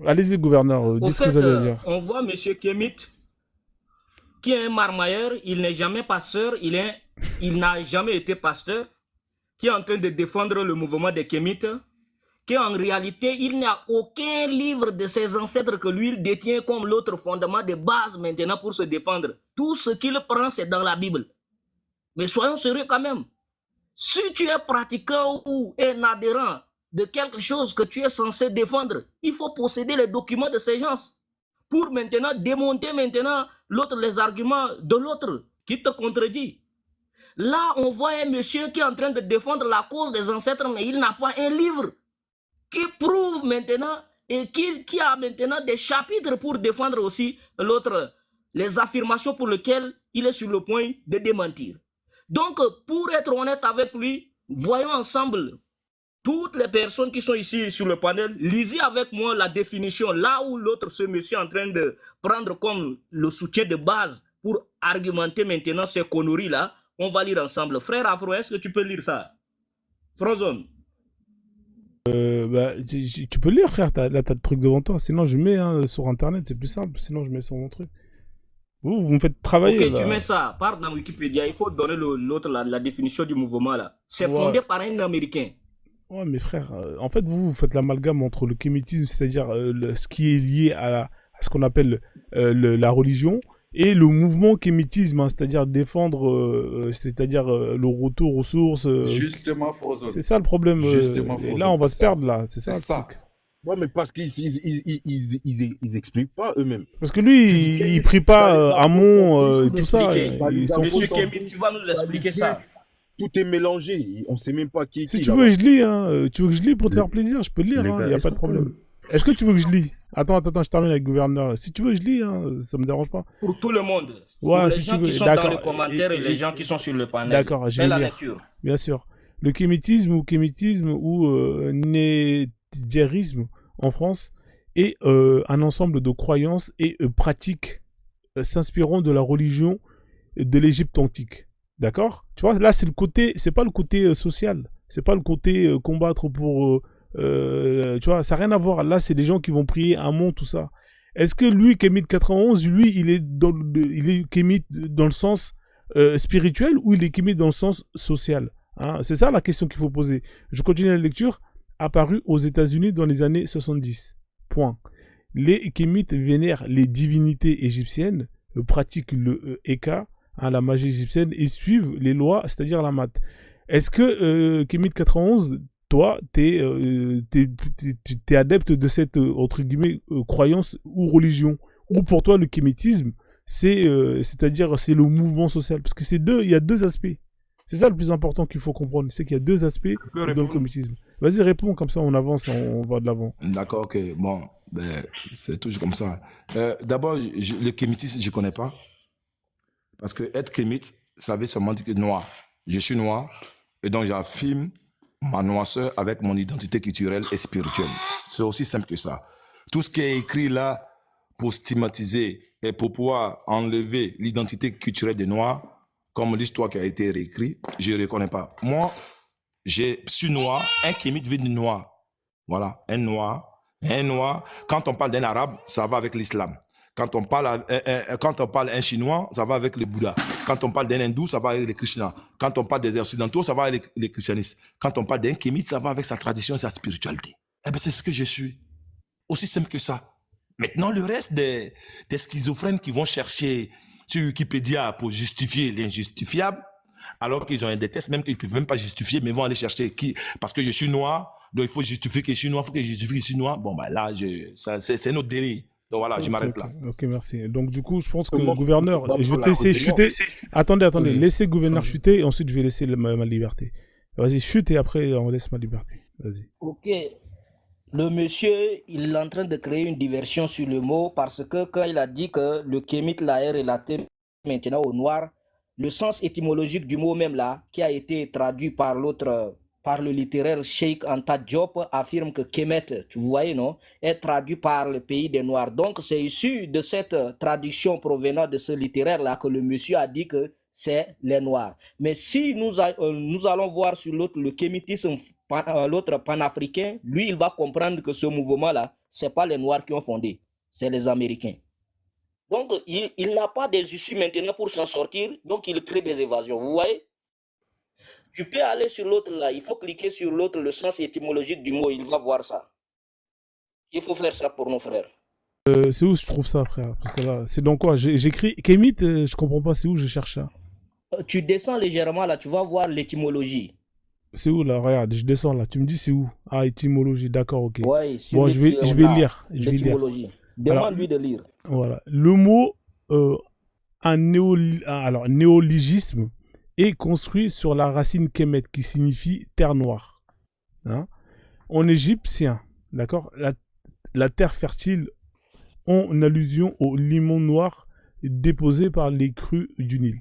Allez-y, gouverneur, Au dites ce que vous fait, avez à dire. on voit M. Kemit, qui est un marmailleur, il n'est jamais pasteur, il n'a jamais été pasteur, qui est en train de défendre le mouvement des Kémites, qu'en réalité, il n'y a aucun livre de ses ancêtres que lui il détient comme l'autre fondement de base maintenant pour se défendre. Tout ce qu'il prend, c'est dans la Bible. Mais soyons sérieux quand même. Si tu es pratiquant ou un adhérent de quelque chose que tu es censé défendre, il faut posséder les documents de ces gens pour maintenant démonter maintenant l'autre, les arguments de l'autre qui te contredit. Là, on voit un monsieur qui est en train de défendre la cause des ancêtres, mais il n'a pas un livre qui prouve maintenant et qui a maintenant des chapitres pour défendre aussi l'autre, les affirmations pour lesquelles il est sur le point de démentir. Donc, pour être honnête avec lui, voyons ensemble toutes les personnes qui sont ici sur le panel, lisez avec moi la définition, là où l'autre, ce monsieur est en train de prendre comme le soutien de base pour argumenter maintenant ces conneries-là. On va lire ensemble. Frère Afro, est-ce que tu peux lire ça? Frozone. Tu peux lire, frère, là t'as de trucs devant toi. Sinon, je mets sur internet, c'est plus simple. Sinon, je mets sur mon truc. Vous me faites travailler. Ok, là. tu mets ça. Part dans Wikipédia. Il faut donner l'autre la définition du mouvement là. C'est fondé par un Américain. Ouais, mais frère, en fait, vous faites l'amalgame entre le kémitisme, c'est-à-dire ce qui est lié à ce qu'on appelle la religion, et le mouvement kémitisme, hein, c'est-à-dire défendre, le retour aux sources. Justement, Frozone. C'est ça le problème. Justement, et là, on va se perdre, là. C'est ça. Truc. Ouais, mais parce qu'ils expliquent pas eux-mêmes. Parce que lui, il prie pas Amon, tout ça. Monsieur Kémit, tu vas nous expliquer ça. Tout est mélangé. On sait même pas qui est si qui. Si tu veux, je lis. Hein. Tu veux que je lis pour te faire plaisir, je peux le lire. Il n'y a pas de problème. Est-ce que tu veux que je lis? Attends, je termine avec le gouverneur. Si tu veux, je lis, hein, ça me dérange pas. Pour tout le monde. Ouais, pour les si gens tu veux. qui sont dans les commentaires et les gens qui sont sur le panel. D'accord, je vais la lire. lecture. Bien sûr. Le kémitisme ou nédierisme en France est un ensemble de croyances et pratiques s'inspirant de la religion de l'Égypte antique. D'accord? Tu vois, là, c'est pas le côté social. C'est pas le côté combattre pour... tu vois, ça n'a rien à voir. Là, c'est des gens qui vont prier Amon, tout ça. Est-ce que lui, Kémite 91, lui, il est Kémite dans le sens spirituel ou il est Kémite dans le sens social, hein? C'est ça la question qu'il faut poser. Je continue la lecture. Apparu aux États-Unis dans les années 70. Point. Les Kémites vénèrent les divinités égyptiennes, pratiquent le Eka, hein, la magie égyptienne, et suivent les lois, c'est-à-dire la math. Est-ce que Kémite 91, toi, t'es adepte de cette, entre guillemets, croyance ou religion? Ou pour toi, le kémitisme, c'est-à-dire c'est le mouvement social? Parce que il y a deux aspects. C'est ça le plus important qu'il faut comprendre, c'est qu'il y a deux aspects dans le kémitisme. Vas-y, réponds, comme ça on avance, on va de l'avant. D'accord, ok. Bon, c'est toujours comme ça. D'abord, le kémitisme, je ne connais pas. Parce que être kémite, ça veut seulement dire que noir. Je suis noir, et donc j'affirme ma noirceur avec mon identité culturelle et spirituelle. C'est aussi simple que ça. Tout ce qui est écrit là pour stigmatiser et pour pouvoir enlever l'identité culturelle des Noirs, comme l'histoire qui a été réécrite, je ne reconnais pas. Moi, je suis noir, un kémite vit du noir. Voilà, un noir. Quand on parle d'un arabe, ça va avec l'islam. Quand on parle un chinois, ça va avec le Bouddha. Quand on parle d'un hindou, ça va avec le Krishna. Quand on parle des occidentaux, ça va avec les christianistes. Quand on parle d'un kémite, ça va avec sa tradition et sa spiritualité. Eh bien, c'est ce que je suis. Aussi simple que ça. Maintenant, le reste des schizophrènes qui vont chercher sur Wikipédia pour justifier l'injustifiable, alors qu'ils ont des tests même qu'ils ne peuvent même pas justifier, mais ils vont aller chercher qui, parce que je suis noir, donc il faut justifier que je suis noir, il faut que je justifie que je suis noir. Bon, ben là, c'est notre délire. Donc voilà, je m'arrête là. Ok, merci. Donc du coup, je pense que le gouverneur, je vais te laisser chuter. Attendez, laissez le gouverneur chuter et ensuite je vais laisser ma liberté. Vas-y, chute et après on laisse ma liberté. Vas-y. Ok. Le monsieur, il est en train de créer une diversion sur le mot parce que quand il a dit que le kémite là est relaté maintenant au noir, le sens étymologique du mot même là, qui a été traduit par le littéraire Cheikh Anta Diop, affirme que Kemet, tu voyez non, est traduit par le pays des Noirs. Donc c'est issu de cette traduction provenant de ce littéraire là que le monsieur a dit que c'est les Noirs. Mais si nous allons voir sur l'autre, le kémitisme l'autre panafricain, lui, il va comprendre que ce mouvement-là, ce n'est pas les Noirs qui ont fondé, c'est les Américains. Donc, il n'a pas des issues maintenant pour s'en sortir, donc il crée des évasions. Vous voyez? Tu peux aller sur l'autre là, il faut cliquer sur l'autre, le sens étymologique du mot, il va voir ça. Il faut faire ça pour nos frères. C'est où je trouve ça, frère? Parce que là, c'est dans quoi? J'écris Kémit, je comprends pas, c'est où je cherche ça? Tu descends légèrement là, tu vas voir l'étymologie. C'est où là? Regarde, je descends là. Tu me dis c'est où? Ah, étymologie, d'accord, ok. Oui, sur Bon, je vais lire. Je vais lire. l'étymologie. Demande-lui de lire. Voilà. Le mot néologisme est construit sur la racine Kemet qui signifie terre noire. Hein? En égyptien, d'accord, la terre fertile en allusion au limon noir déposé par les crues du Nil.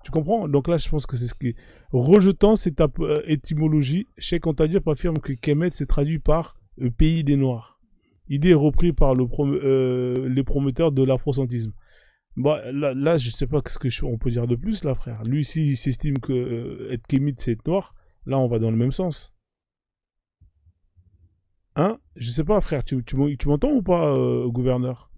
Tu comprends? Donc là, je pense que c'est ce qui est. Rejetant cette étymologie, Cheikh Anta Diop affirme que Kemet se traduit par pays des Noirs. Idée reprise par les promoteurs de l'afrocentisme. Bah, là, je sais pas ce qu'on peut dire de plus, là, frère. Lui, s'il s'estime que être kémite, c'est être noir, là, on va dans le même sens. Hein? Je sais pas, frère. Tu m'entends ou pas, gouverneur?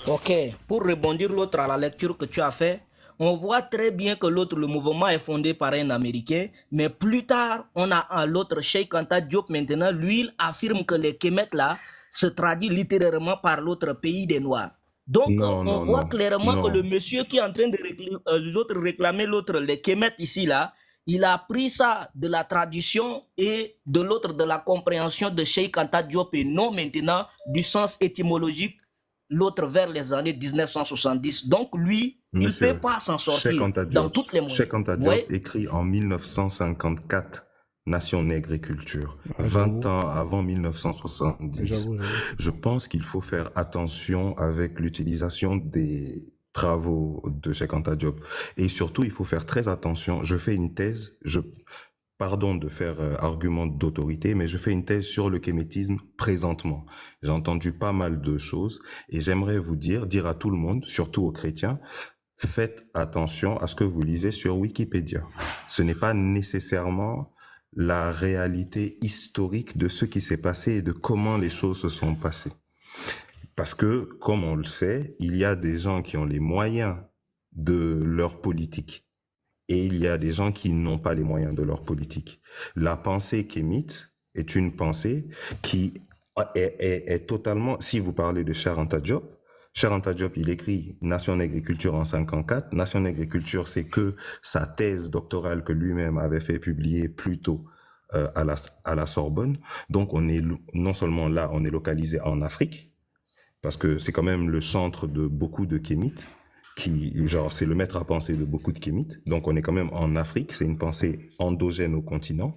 Ok. Pour rebondir l'autre à la lecture que tu as fait, on voit très bien que l'autre, le mouvement est fondé par un Américain, mais plus tard, on a l'autre, Cheikh Anta Diop, maintenant, lui, il affirme que les Kemet, là, se traduit littéralement par l'autre pays des Noirs. Donc, on voit clairement que le monsieur qui est en train de réclamer l'autre, les Kemet ici, là, il a pris ça de la tradition et de l'autre de la compréhension de Cheikh Anta Diop et non maintenant du sens étymologique, l'autre vers les années 1970. Donc, lui, Monsieur, il ne peut pas s'en sortir dans toutes les moyens. Cheikh Anta Diop écrit en 1954 Nation Nègre et Culture, 20 ans avant 1970. Je pense qu'il faut faire attention avec l'utilisation des travaux de Cheikh Anta Diop. Et surtout, il faut faire très attention. Je fais une thèse, pardon de faire argument d'autorité, mais je fais une thèse sur le kémétisme présentement. J'ai entendu pas mal de choses et j'aimerais vous dire à tout le monde, surtout aux chrétiens, faites attention à ce que vous lisez sur Wikipédia. Ce n'est pas nécessairement la réalité historique de ce qui s'est passé et de comment les choses se sont passées. Parce que, comme on le sait, il y a des gens qui ont les moyens de leur politique et il y a des gens qui n'ont pas les moyens de leur politique. La pensée kémite est une pensée qui est totalement... Si vous parlez de Cheikh Anta Diop, il écrit Nation Nègre et Culture en 54. Nation Nègre et Culture, c'est que sa thèse doctorale que lui-même avait fait publier plus tôt à la Sorbonne. Donc, on est non seulement là, on est localisé en Afrique, parce que c'est quand même le centre de beaucoup de kémites, c'est le maître à penser de beaucoup de kémites. Donc, on est quand même en Afrique. C'est une pensée endogène au continent.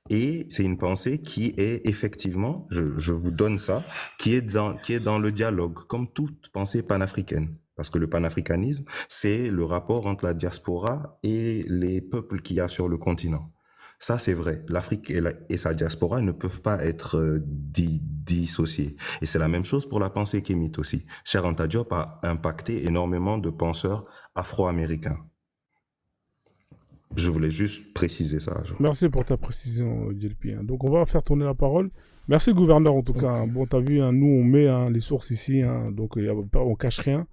Et c'est une pensée qui est effectivement, je vous donne ça, qui est dans le dialogue, comme toute pensée panafricaine. Parce que le panafricanisme, c'est le rapport entre la diaspora et les peuples qu'il y a sur le continent. Ça, c'est vrai. L'Afrique et sa diaspora ne peuvent pas être dissociés. Et c'est la même chose pour la pensée kémite aussi. Cheikh Anta Diop a impacté énormément de penseurs afro-américains. Je voulais juste préciser ça. Merci pour ta précision, JLP. Donc, on va faire tourner la parole. Merci, gouverneur, en tout cas. Bon, t'as vu, nous, on met les sources ici, donc on cache rien.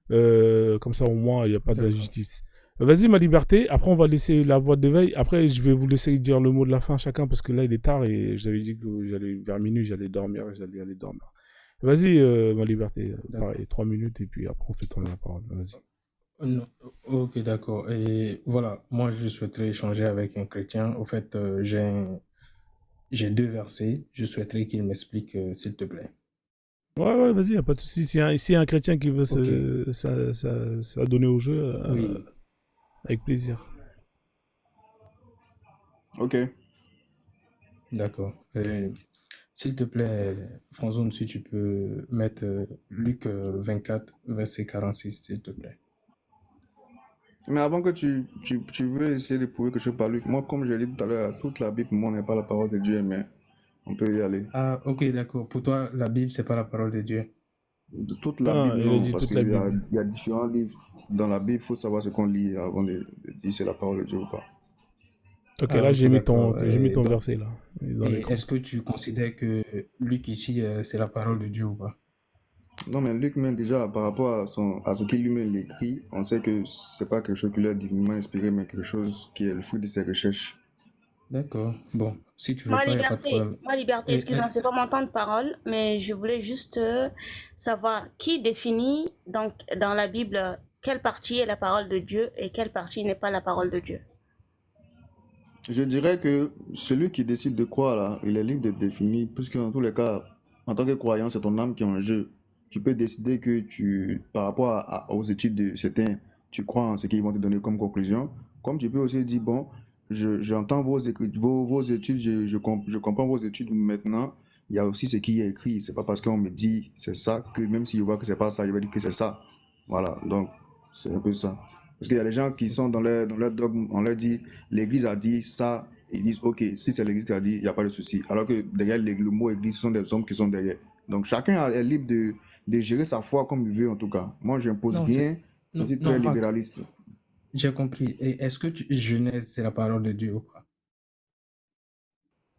Comme ça, au moins, il n'y a pas d'injustice. Vas-y, ma liberté. Après, on va laisser la voix d'éveil. Après, je vais vous laisser dire le mot de la fin chacun parce que là, il est tard et j'avais dit que vers minuit, j'allais dormir. Vas-y, ma liberté. Pareil, 3 minutes et puis après, on fait tourner la parole. Vas-y. Non. Ok, d'accord. Et voilà, moi, je souhaiterais échanger avec un chrétien. Au fait, j'ai 2 versets. Je souhaiterais qu'il m'explique, s'il te plaît. Ouais, vas-y, y a pas de souci. S'il y a un chrétien qui veut s'adonner au jeu, oui. Avec plaisir. Ok. D'accord. S'il te plaît, Franzone, si tu peux mettre Luc 24, verset 46, s'il te plaît. Mais avant que tu veux essayer de prouver que je parle Luc, moi, comme je l'ai dit tout à l'heure, toute la Bible, pour moi, n'est pas la parole de Dieu, mais on peut y aller. Ah, ok, d'accord. Pour toi, la Bible, c'est pas la parole de Dieu. Toute la Bible, non, parce qu'il y a différents livres. Dans la Bible, il faut savoir ce qu'on lit avant de dire si c'est la parole de Dieu ou pas. Ok, Ah, là ok, j'ai mis d'accord. j'ai mis ton Donc, verset là, dans et l'écran. est-ce que tu considères que Luc ici, c'est la parole de Dieu ou pas? Non, mais Luc, même déjà, par rapport à ce qu'il lui-même écrit, on sait que c'est pas quelque chose qui lui est divinement inspiré, mais quelque chose qui est le fruit de ses recherches. D'accord. Bon, si tu veux pas, il n'y a pas de problème. Ma liberté, excuse-moi, c'est pas mon temps de parole, mais je voulais juste savoir qui définit donc dans la Bible quelle partie est la parole de Dieu et quelle partie n'est pas la parole de Dieu. Je dirais que celui qui décide de croire, là, il est libre de définir, puisque dans tous les cas, en tant que croyant, c'est ton âme qui est en jeu. Tu peux décider que par rapport aux études de certains, tu crois en ce qu'ils vont te donner comme conclusion. Comme tu peux aussi dire, bon, j'entends vos études, je comprends vos études maintenant. Il y a aussi ce qui est écrit. C'est pas parce qu'on me dit c'est ça que même si je vois que c'est pas ça, je vais dire que c'est ça. Voilà, donc c'est un peu ça. Parce qu'il y a des gens qui sont dans leur dogme, on leur dit l'église a dit ça, ils disent ok, si c'est l'église qui a dit, il n'y a pas de souci. Alors que derrière le mot église, ce sont des hommes qui sont derrière. Donc chacun est libre de gérer sa foi comme il veut en tout cas. Moi, je n'impose Non, rien, je non, suis non, très Marc, libéraliste. j'ai compris. Et est-ce que Genèse, c'est la parole de Dieu ou pas?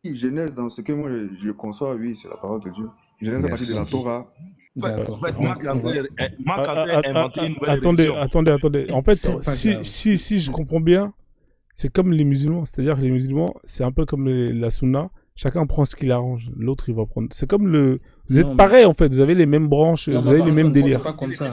Genèse, dans ce que moi je conçois, oui, c'est la parole de Dieu. Genèse à partir de la Merci. Torah. D'accord. En fait, Donc, Marc est en train d'inventer une nouvelle Attendez, religion. attendez. En fait, c'est pas grave. si je comprends bien, c'est comme les musulmans. C'est-à-dire que les musulmans, c'est un peu comme la sunna. Chacun prend ce qu'il arrange. L'autre, il va prendre. C'est comme le. Vous êtes Non, mais pareil en fait. Vous avez les mêmes branches, vous avez les mêmes Franzone, c'était délires. pas comme ça.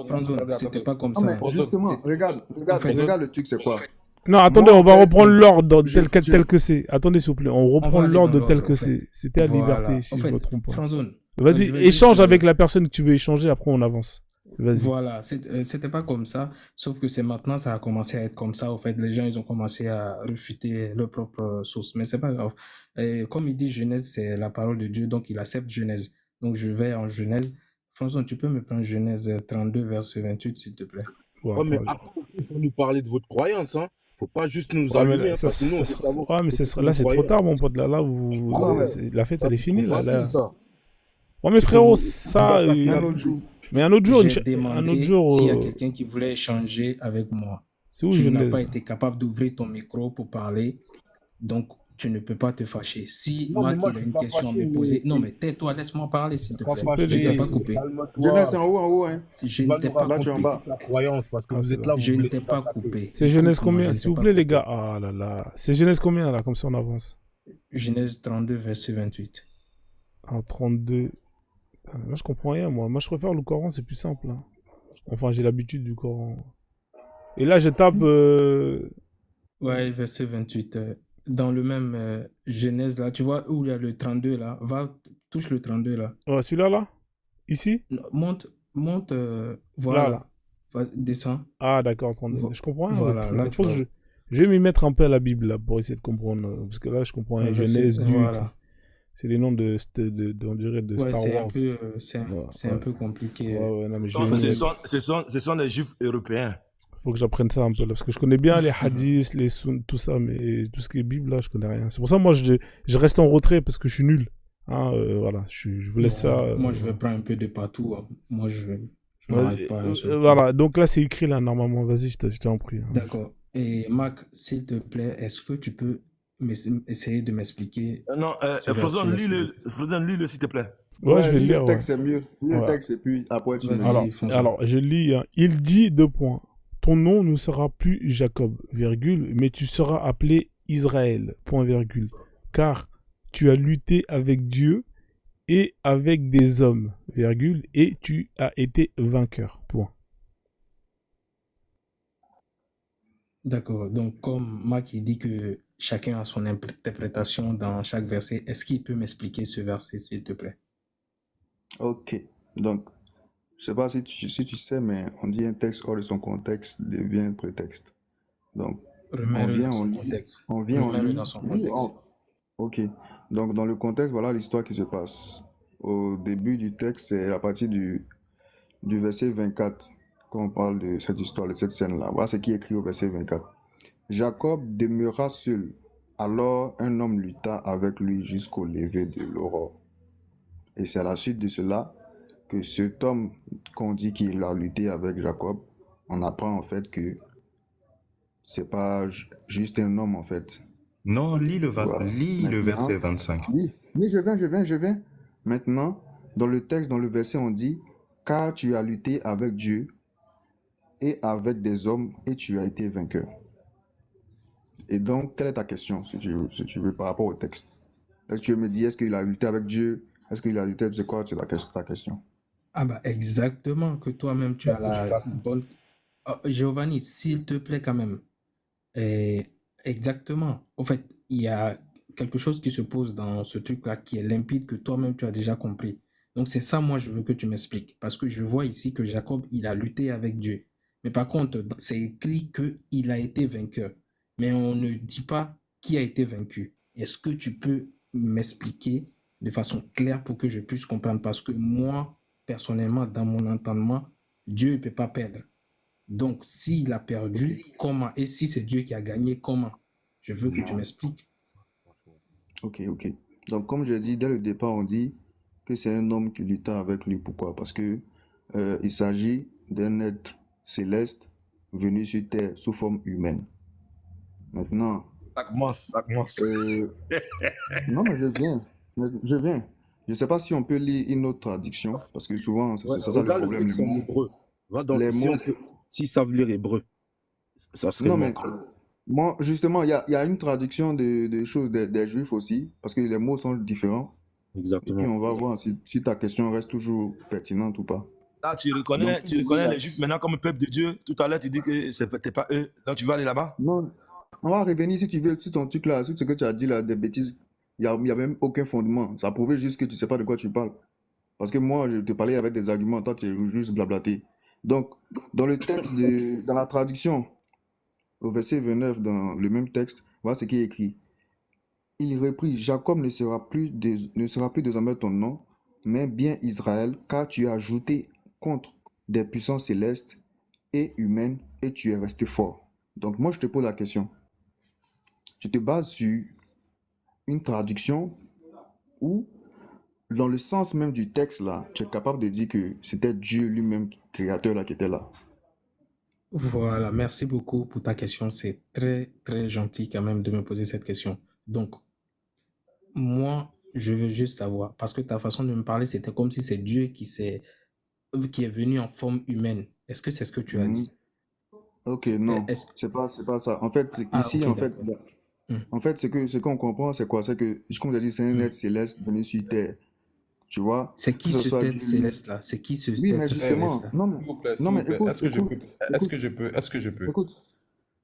Franzone, c'était pas comme Non, mais ça. justement, C'est- regarde En fait, le truc, c'est quoi? Non, attendez, Moi, on en va fait, reprendre l'ordre je, tel que c'est. Attendez, s'il vous plaît. On on reprend va aller dans l'ordre tel l'ordre, que en fait. c'est. C'était à liberté, Voilà. si En je me fait, trompe pas. Franzone, Vas-y, je vais juste... échange avec la personne que tu veux échanger. Après, on avance. Vas-y. Voilà, c'était pas comme ça, sauf que c'est maintenant, ça a commencé à être comme ça. Au fait, les gens, ils ont commencé à refuter leur propre source, mais c'est pas grave. Et comme il dit Genèse, c'est la parole de Dieu, donc il accepte Genèse. Donc je vais en Genèse. François, tu peux me prendre Genèse 32, verset 28, s'il te plaît. Ouais, Ouais, mais attends, après aussi, il faut nous parler de votre croyance, hein. Faut pas juste nous ouais, mais allumer, là, hein, parce que nous, on veut savoir ouais, mais ce que là, vous c'est trop croyez. tard, mon pote. Là, Ah ouais, la fête, Ça, elle est c'est finie. trop Là, facile, ça. Ouais, mais Tu peux frérot, vous ça. attaquer un à autre tout. jour. Mais un autre jour, J'ai un autre demandé jour. s'il y a quelqu'un qui voulait échanger avec moi. C'est où Tu n'as Genèse pas là été capable d'ouvrir ton micro pour parler, donc tu ne peux pas te fâcher. Si Non, mais Marc moi, il a je suis une pas question à fâché, me poser, mais non mais tais-toi, laisse-moi parler s'il te pas plaît. S'il vous plaît, Je les t'ai gars. pas coupé. Genèse, c'est calme-toi. en haut, hein. Je Tu ne vas t'ai nous pas Là, tu es en coupé. bas. raconter ta croyance, parce que Ah, vous c'est êtes là. là, vous Je ne voulez t'ai nous pas attaquer. coupé. C'est Genèse Écoute-moi, combien je ne s'il t'ai vous pas plaît, les coupé. gars? Ah là là. C'est Genèse combien là? Comme ça, on avance. Genèse 32, verset 28. En 32. Ah, là, je comprends rien, moi. Moi, je préfère le Coran, c'est plus simple. Hein. Enfin, j'ai l'habitude du Coran. Et là, je tape. Ouais, verset 28. Dans le même Genèse là, tu vois où il y a le 32 là, touche le 32 là. Ouais, celui-là, là? Ici? Non, monte, Là, voilà. là. Descends. Ah, d'accord, 32. Je comprends rien, votre Voilà, truc. là Il tu faut que vois. je vais m'y mettre un peu à la Bible, là, pour essayer de comprendre. Parce que là, je comprends rien. Genèse, Luc. Voilà. C'est les noms on dirait, de Ouais, Star c'est un Wars. peu, Ouais, c'est un ouais. peu compliqué. Ouais, non, mais je Non, vais m'y mettre. ce sont des juifs européens. Faut que j'apprenne ça un peu là, parce que je connais bien les hadiths, les sunnes, tout ça, mais tout ce qui est Bible là, je connais rien. C'est pour ça que moi je reste en retrait parce que je suis nul. Hein, voilà, je vous laisse Non, ça. moi, je vais prendre un peu de partout. Hein. Moi, je Ouais, m'arrête pas à un seul point. voilà, donc là c'est écrit là normalement. Vas-y, je t'en prie. Hein. D'accord. Et Marc, s'il te plaît, est-ce que tu peux essayer de m'expliquer Non, ce Frozen, verset-là, s'il te plaît? Frozen, lis-le, s'il te plaît. Ouais, je vais le lis lire. le Ouais. texte, c'est mieux. Lis le Ouais. texte et puis après tu me Vas-y, dis. François. Alors, je lis. Hein. Il dit deux points. Ton nom ne sera plus Jacob, virgule, mais tu seras appelé Israël, point virgule, car tu as lutté avec Dieu et avec des hommes, virgule, et tu as été vainqueur, point. D'accord. Donc, comme Marc il dit que chacun a son interprétation dans chaque verset, est-ce qu'il peut m'expliquer ce verset, s'il te plaît? Ok. Donc, je sais pas si tu sais, mais on dit un texte hors de son contexte devient prétexte. Donc, Remets-le dans son lit. contexte. On Remets-le lit. dans son Oui, contexte. ok. Donc, dans le contexte, voilà l'histoire qui se passe. Au début du texte, c'est à partir du verset 24 qu'on parle de cette histoire, de cette scène-là. Voilà ce qui est écrit au verset 24. Jacob demeura seul. Alors, un homme lutta avec lui jusqu'au lever de l'aurore. Et c'est à la suite de cela que cet homme qu'on dit qu'il a lutté avec Jacob, on apprend en fait que c'est pas juste un homme en fait. Non, Voilà. lis le Maintenant, verset 25. oui, oui, je viens. Maintenant, dans le texte, dans le verset, on dit, car tu as lutté avec Dieu et avec des hommes et tu as été vainqueur. Et donc, quelle est ta question, si tu veux, par rapport au texte? Est-ce que tu me dis, est-ce qu'il a lutté avec Dieu? Est-ce qu'il a lutté, c'est quoi, ta question? Ah bah exactement, que toi-même tu as la bonne... Giovanni, s'il te plaît quand même. Exactement. En fait, il y a quelque chose qui se pose dans ce truc-là qui est limpide que toi-même tu as déjà compris. Donc c'est ça, moi, je veux que tu m'expliques. Parce que je vois ici que Jacob, il a lutté avec Dieu. Mais par contre, c'est écrit qu'il a été vainqueur. Mais on ne dit pas qui a été vaincu. Est-ce que tu peux m'expliquer de façon claire pour que je puisse comprendre? Parce que moi, personnellement, dans mon entendement, Dieu ne peut pas perdre. Donc, s'il a perdu, comment? Et si c'est Dieu qui a gagné, comment? Je veux que tu m'expliques. Ok. Donc, comme je l'ai dit, dès le départ, on dit que c'est un homme qui lutta avec lui. Pourquoi? Parce que il s'agit d'un être céleste venu sur terre sous forme humaine. Maintenant, Ça commence. non, mais je viens. Je ne sais pas si on peut lire une autre traduction, parce que souvent, c'est Ouais, ça le regarde le problème. texte en hébreu. Va dans, Les mots. s'ils savent lire hébreu, ça serait Non, bon. mais moi, justement, il y a une traduction des choses des Juifs aussi, parce que les mots sont différents. Et puis, Exactement. on va voir si ta question reste toujours pertinente ou pas. Là, tu reconnais les Juifs maintenant comme peuple de Dieu. Tout à l'heure, tu dis que c'était pas eux. Donc, tu vas aller là-bas? Non, on va revenir si tu veux sur ton truc là, sur ce que tu as dit là, des bêtises. Il n'y avait même aucun fondement. Ça prouvait juste que tu ne sais pas de quoi tu parles. Parce que moi, je te parlais avec des arguments, toi, tu es juste blablaté. Donc, dans le texte, dans la traduction, au verset 29, dans le même texte, voilà ce qui est écrit. Il reprit, Jacob ne sera plus désormais ton nom, mais bien Israël, car tu as ajouté contre des puissances célestes et humaines, et tu es resté fort. Donc, moi, je te pose la question. Tu te bases sur une traduction où, dans le sens même du texte là, tu es capable de dire que c'était Dieu lui-même, créateur là, qui était là. Voilà, merci beaucoup pour ta question. C'est très, très gentil quand même de me poser cette question. Donc, moi, je veux juste savoir, parce que ta façon de me parler, c'était comme si c'est Dieu qui est venu en forme humaine. Est-ce que c'est ce que tu as dit? Ok, non, c'est pas ça. En fait, ici, ok, en fait, d'accord. en fait, ce qu'on comprend, c'est quoi? C'est que, comme j'ai dit, c'est un être céleste venu sur terre. Tu vois? C'est qui Que ce ce soit être Dieu. céleste là? C'est qui ce Oui, mais être justement, céleste là? non, mais, S'il vous plaît, non, mais écoute, est-ce que je peux? écoute.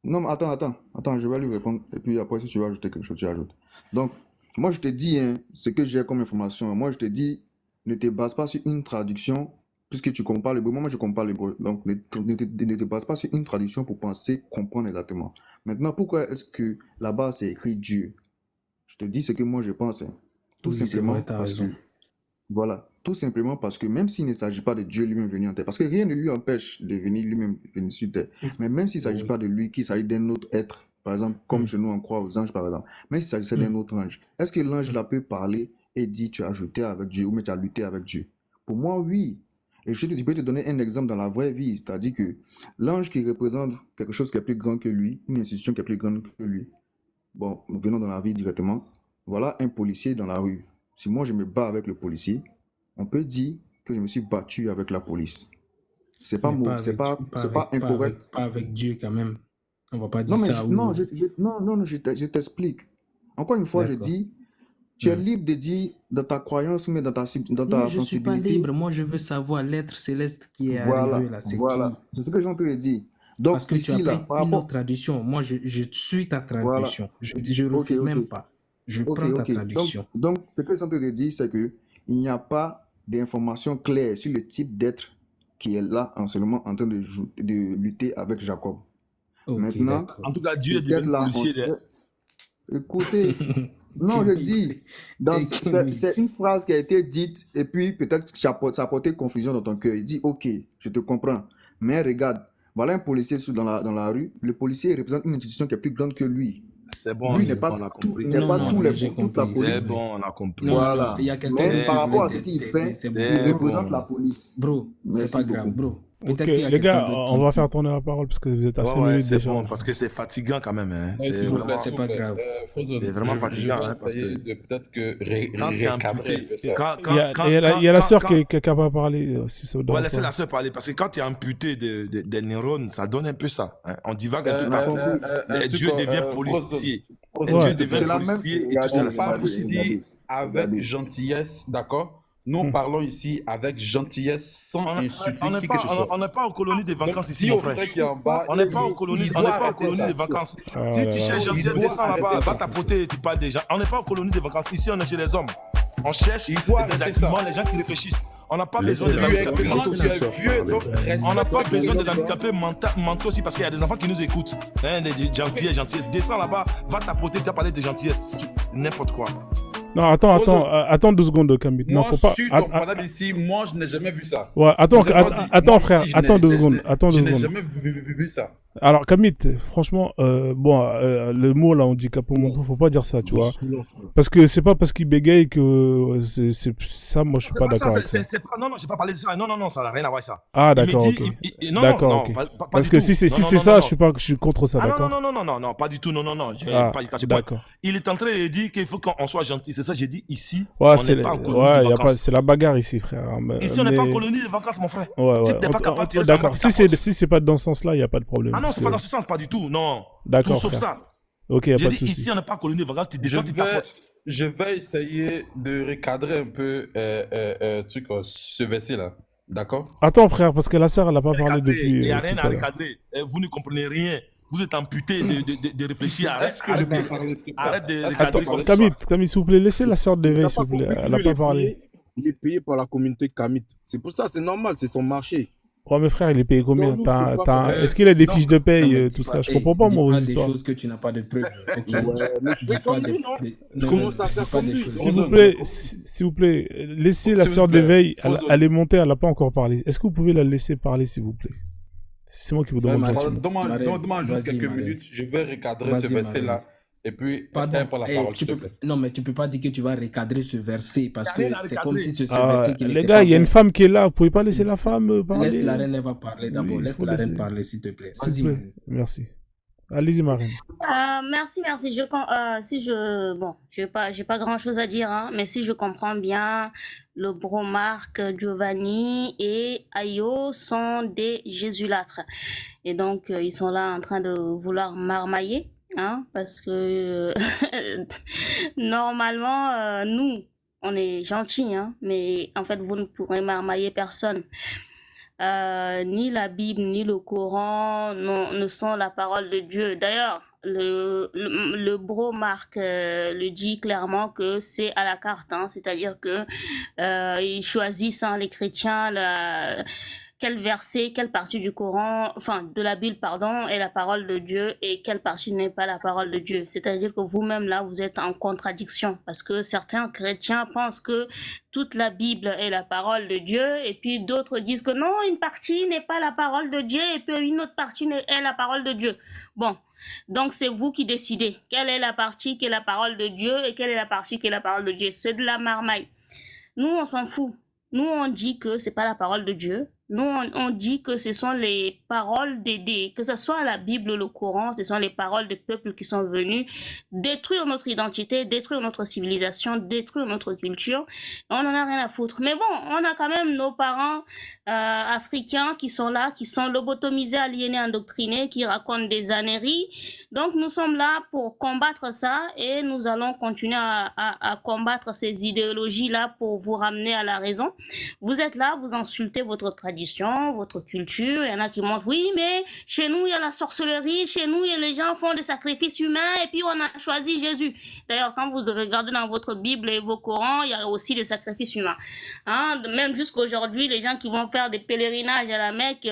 Non, mais attends, je vais lui répondre. Et puis après, si tu veux ajouter quelque chose, tu ajoutes. Donc, moi, je te dis, hein, ce que j'ai comme information. Moi, je te dis, ne te base pas sur une traduction, puisque tu compares l'hébreu. Moi, je compare l'hébreu. Donc, ne te base pas sur une traduction pour penser comprendre exactement. Maintenant, pourquoi est-ce que là-bas, c'est écrit Dieu? Je te dis ce que moi, je pense. Hein. Tout Oui, c'est simplement vrai, t'as parce raison. que, voilà, tout simplement parce que même s'il ne s'agit pas de Dieu lui-même venu en terre, parce que rien ne lui empêche de venir lui-même venir sur terre, mais même s'il ne s'agit Oui. pas de lui, qu'il s'agit d'un autre être, par exemple, comme chez nous on croit aux anges par exemple, même s'il s'agissait d'un autre ange, est-ce que l'ange là peut parler et dire tu as jeté avec Dieu ou mais tu as lutté avec Dieu? Pour moi, oui. Et je peux te donner un exemple dans la vraie vie, c'est-à-dire que l'ange qui représente quelque chose qui est plus grand que lui, une institution qui est plus grande que lui, bon, venons dans la vie directement, voilà un policier dans la rue. Si moi je me bats avec le policier, on peut dire que je me suis battu avec la police. C'est pas Mais mauvais, pas c'est avec, pas, pas c'est pas avec, pas avec, incorrect. pas avec Dieu quand même. On va pas dire Non, mais ça ou... non, je t'explique. Encore une fois, je D'accord. dis, tu es libre de dire dans ta croyance, mais dans ta Non, je suis pas sensibilité. libre. Moi, je veux savoir l'être céleste qui est Voilà, arrivé là. C'est voilà. qui? C'est ce que j'ai envie de dire. Donc, Parce que tu ici, as là, pris par une autre rapport. traduction. Moi, je suis ta Voilà. traduction. Je Ok, refuse même ok. pas. Je Ok, prends ta ok. traduction. Donc, ce que je suis en train de dire, c'est que il n'y a pas d'informations claires sur le type d'être qui est là en ce moment en train de lutter avec Jacob. Ok, Maintenant, d'accord. En tout cas, Dieu est peut-être devenu là, on policier. sait. Écoutez, non, je dis, c'est une phrase qui a été dite et puis peut-être que ça a porté confusion dans ton cœur. Il dit, ok, je te comprends, mais regarde, voilà un policier dans la rue. Le policier représente une institution qui est plus grande que lui. C'est bon, Lui c'est n'est bon, pas on a tout, compris. il n'est Non, pas non, toute mais j'ai la compris. C'est police. bon, on a compris. Non, non, Voilà. il y a quelqu'un Mais qui par rapport à ce voulait qu'il fait, c'est il C'est bon. représente bon. la police. Bro, c'est Merci pas grave, beaucoup. bro. Ok, Peut-être qu'il y a les gars, quelqu'un d'autre on va qui... faire tourner la parole parce que vous êtes à Ouais, 5 ouais, minutes c'est déjà. bon, parce que c'est fatigant quand même. Hein. Ouais, C'est s'il vous plaît, vraiment, C'est pas grave. Frozen, c'est vraiment je fatigant. vais Hein, parce essayer que de peut-être que quand tu es recadrer un amputé, peu ça. Il y a la sœur qui a pas parlé, si ça vous ouais, dérange laissez pas. la sœur parler, parce que quand tu es amputé des neurones, ça donne un peu ça. Hein. On divague un peu Mais partout. Et Dieu devient Frozen, policier. Et Frozen, Dieu Ouais. devient c'est la même. policier et tout ça. on Là, ça va parle pousser. ici avec gentillesse, d'accord? Nous Hmm. parlons ici avec gentillesse sans insulter qui que ce soit. On n'est pas en colonie de Donc, vacances ici, dis mon au frère. frère qui est en bas, On n'est pas en colonie, il on n'est doit pas en arrêter colonie ça. de vacances. Ah Si là tu là. cherches Il gentillesse, doit descends là-bas, arrêter va ça. tapoter et tu parles des gens. On n'est pas en colonie de vacances. Ici, on est chez les hommes. On cherche Il doit des arrêter ça. arguments, les gens qui réfléchissent. On n'a pas besoin des Tu es handicapés grand, mentaux. tu es vieux, donc On n'a pas respecte besoin ce des que tu handicapés mentaux aussi parce qu'il y a des enfants qui nous écoutent. Hein, des gentillesses. Descends là-bas, va tapoter, tu as parlé de gentillesse. N'importe quoi. Non, attends 2 secondes, Kamit. Non, Moi, faut pas. sur ton panel ici, moi, je n'ai jamais vu ça. Ouais, attends, Sincèrement dit, attends, moi frère, aussi, je attends n'ai- 2 secondes, attends 2 Je n'ai secondes. jamais vu ça. Alors, Kamit, franchement, le mot là, handicapé, faut pas dire ça, tu vois. Parce que c'est pas parce qu'il bégaye que c'est ça, moi, je suis pas d'accord avec ça. Non, j'ai pas parlé de ça. Non, ça n'a rien à voir avec ça. Ah, Il me d'accord, dit, ok. non, D'accord, non, ok. pas Parce du que tout. si c'est Non, ça, non. je suis contre ça, Ah d'accord. non, pas du tout, non, j'ai Ah, pas dit ça, c'est bon. d'accord. Il est en train de dire qu'il faut qu'on soit gentil, c'est ça que j'ai dit ici, Ouais, on n'est pas en colonie de y a vacances. pas, c'est la bagarre ici, frère. Ici, on n'est pas en colonie de vacances, mon frère. Ouais, Si ouais. t'es pas capable de tirer sur D'accord. moi, tu t'apportes. Si c'est pas dans ce sens-là, il y a pas de problème. Ah non, parce c'est pas que- dans ce sens, pas du tout, non. Tout D'accord, sauf frère. ça. Ok, y a J'ai pas de dit souci. ici, on n'est pas en colonie de vacances, tu descends, tu Je vais- t'apportes. Je vais essayer de recadrer un peu ce verset-là. D'accord? Attends, frère, parce que la sœur, elle a pas parlé Recadrer, depuis il n'y a rien tout à à l'heure. recadrer. Vous ne comprenez rien. Vous êtes amputé de réfléchir. Est-ce que je peux parler, s'il te plaît? Arrête de Est-ce que je recadrer peux comme parler? ça. Camille, s'il vous plaît, laissez la sœur d'éveil, s'il vous plaît. Elle a pas parlé. Il est payé par la communauté Kamit. C'est pour ça, c'est normal, c'est son marché. Ouais, mais frère, il est payé combien? Non, nous, on peut pas faire ça. Est-ce qu'il a des Donc, fiches de paye, Non, mais tout dis ça? Je hey, comprends pas, dis moi, vos pas des histoires. choses que tu n'as pas de preuves. Ok? Ouais, mais tu Dis fais pas comme des... lui, non? des- Tu non, commences à dis faire pas comme des lui. choses. S'il vous Frozen. plaît, s'il vous plaît, laissez la S'il vous sœur plaît, d'éveil. Frozen. Elle est montée, elle n'a pas encore parlé. Est-ce que vous pouvez la laisser parler, s'il vous plaît? C'est moi qui vous demande Marine, gentiment. Donne-moi juste vas-y, quelques Marine. minutes. Je vais recadrer ce Vas-y, verset-là. Marine. Et puis, Pardon, t'as pas la hey, parole, tu s'il te peux... plaît. Non, mais tu peux pas dire que tu vas recadrer ce verset parce Y a que rien à c'est comme recadrer. si ce Ah, verset qui les n'était gars, pas il y a une bon. femme qui est là. Vous pouvez pas laisser la femme parler? Laisse la reine, elle va parler d'abord. Oui, Laisse faut la reine laisser. parler, s'il te plaît. S'il Vas-y, vous plaît. Marine. Merci. Allez-y, Marine. Merci. Bon, j'ai pas grand-chose à dire, hein, mais si je comprends bien, le bro Marc, Giovanni et Ayo sont des jésulâtres. Et donc, ils sont là en train de vouloir marmailler, hein, parce que normalement, nous, on est gentils, hein, mais en fait, vous ne pourrez marmailler personne. Ni la Bible, ni le Coran ne sont la parole de Dieu. D'ailleurs, le bro Marc le dit clairement que c'est à la carte, hein, c'est-à-dire que ils choisissent, hein, les chrétiens, quel verset, quelle partie du Coran, enfin de la Bible, pardon, est la parole de Dieu et quelle partie n'est pas la parole de Dieu. C'est-à-dire que vous-même là, vous êtes en contradiction parce que certains chrétiens pensent que toute la Bible est la parole de Dieu et puis d'autres disent que non, une partie n'est pas la parole de Dieu et puis une autre partie est la parole de Dieu. Bon, donc c'est vous qui décidez quelle est la partie qui est la parole de Dieu et quelle est la partie qui est la parole de Dieu. C'est de la marmaille. Nous, on s'en fout. Nous, on dit que c'est pas la parole de Dieu. Nous, on dit que ce sont les paroles que ce soit la Bible ou le Coran, ce sont les paroles des peuples qui sont venus détruire notre identité, détruire notre civilisation, détruire notre culture. On n'en a rien à foutre. Mais bon, on a quand même nos parents africains qui sont là, qui sont lobotomisés, aliénés, endoctrinés, qui racontent des âneries. Donc, nous sommes là pour combattre ça et nous allons continuer à combattre ces idéologies-là pour vous ramener à la raison. Vous êtes là, vous insultez votre tradition, votre culture. Il y en a qui montrent, oui, mais chez nous, il y a la sorcellerie, chez nous, les gens font des sacrifices humains et puis on a choisi Jésus. D'ailleurs, quand vous regardez dans votre Bible et vos Corans, il y a aussi des sacrifices humains. Hein? Même jusqu'aujourd'hui, les gens qui vont faire des pèlerinages à la Mecque,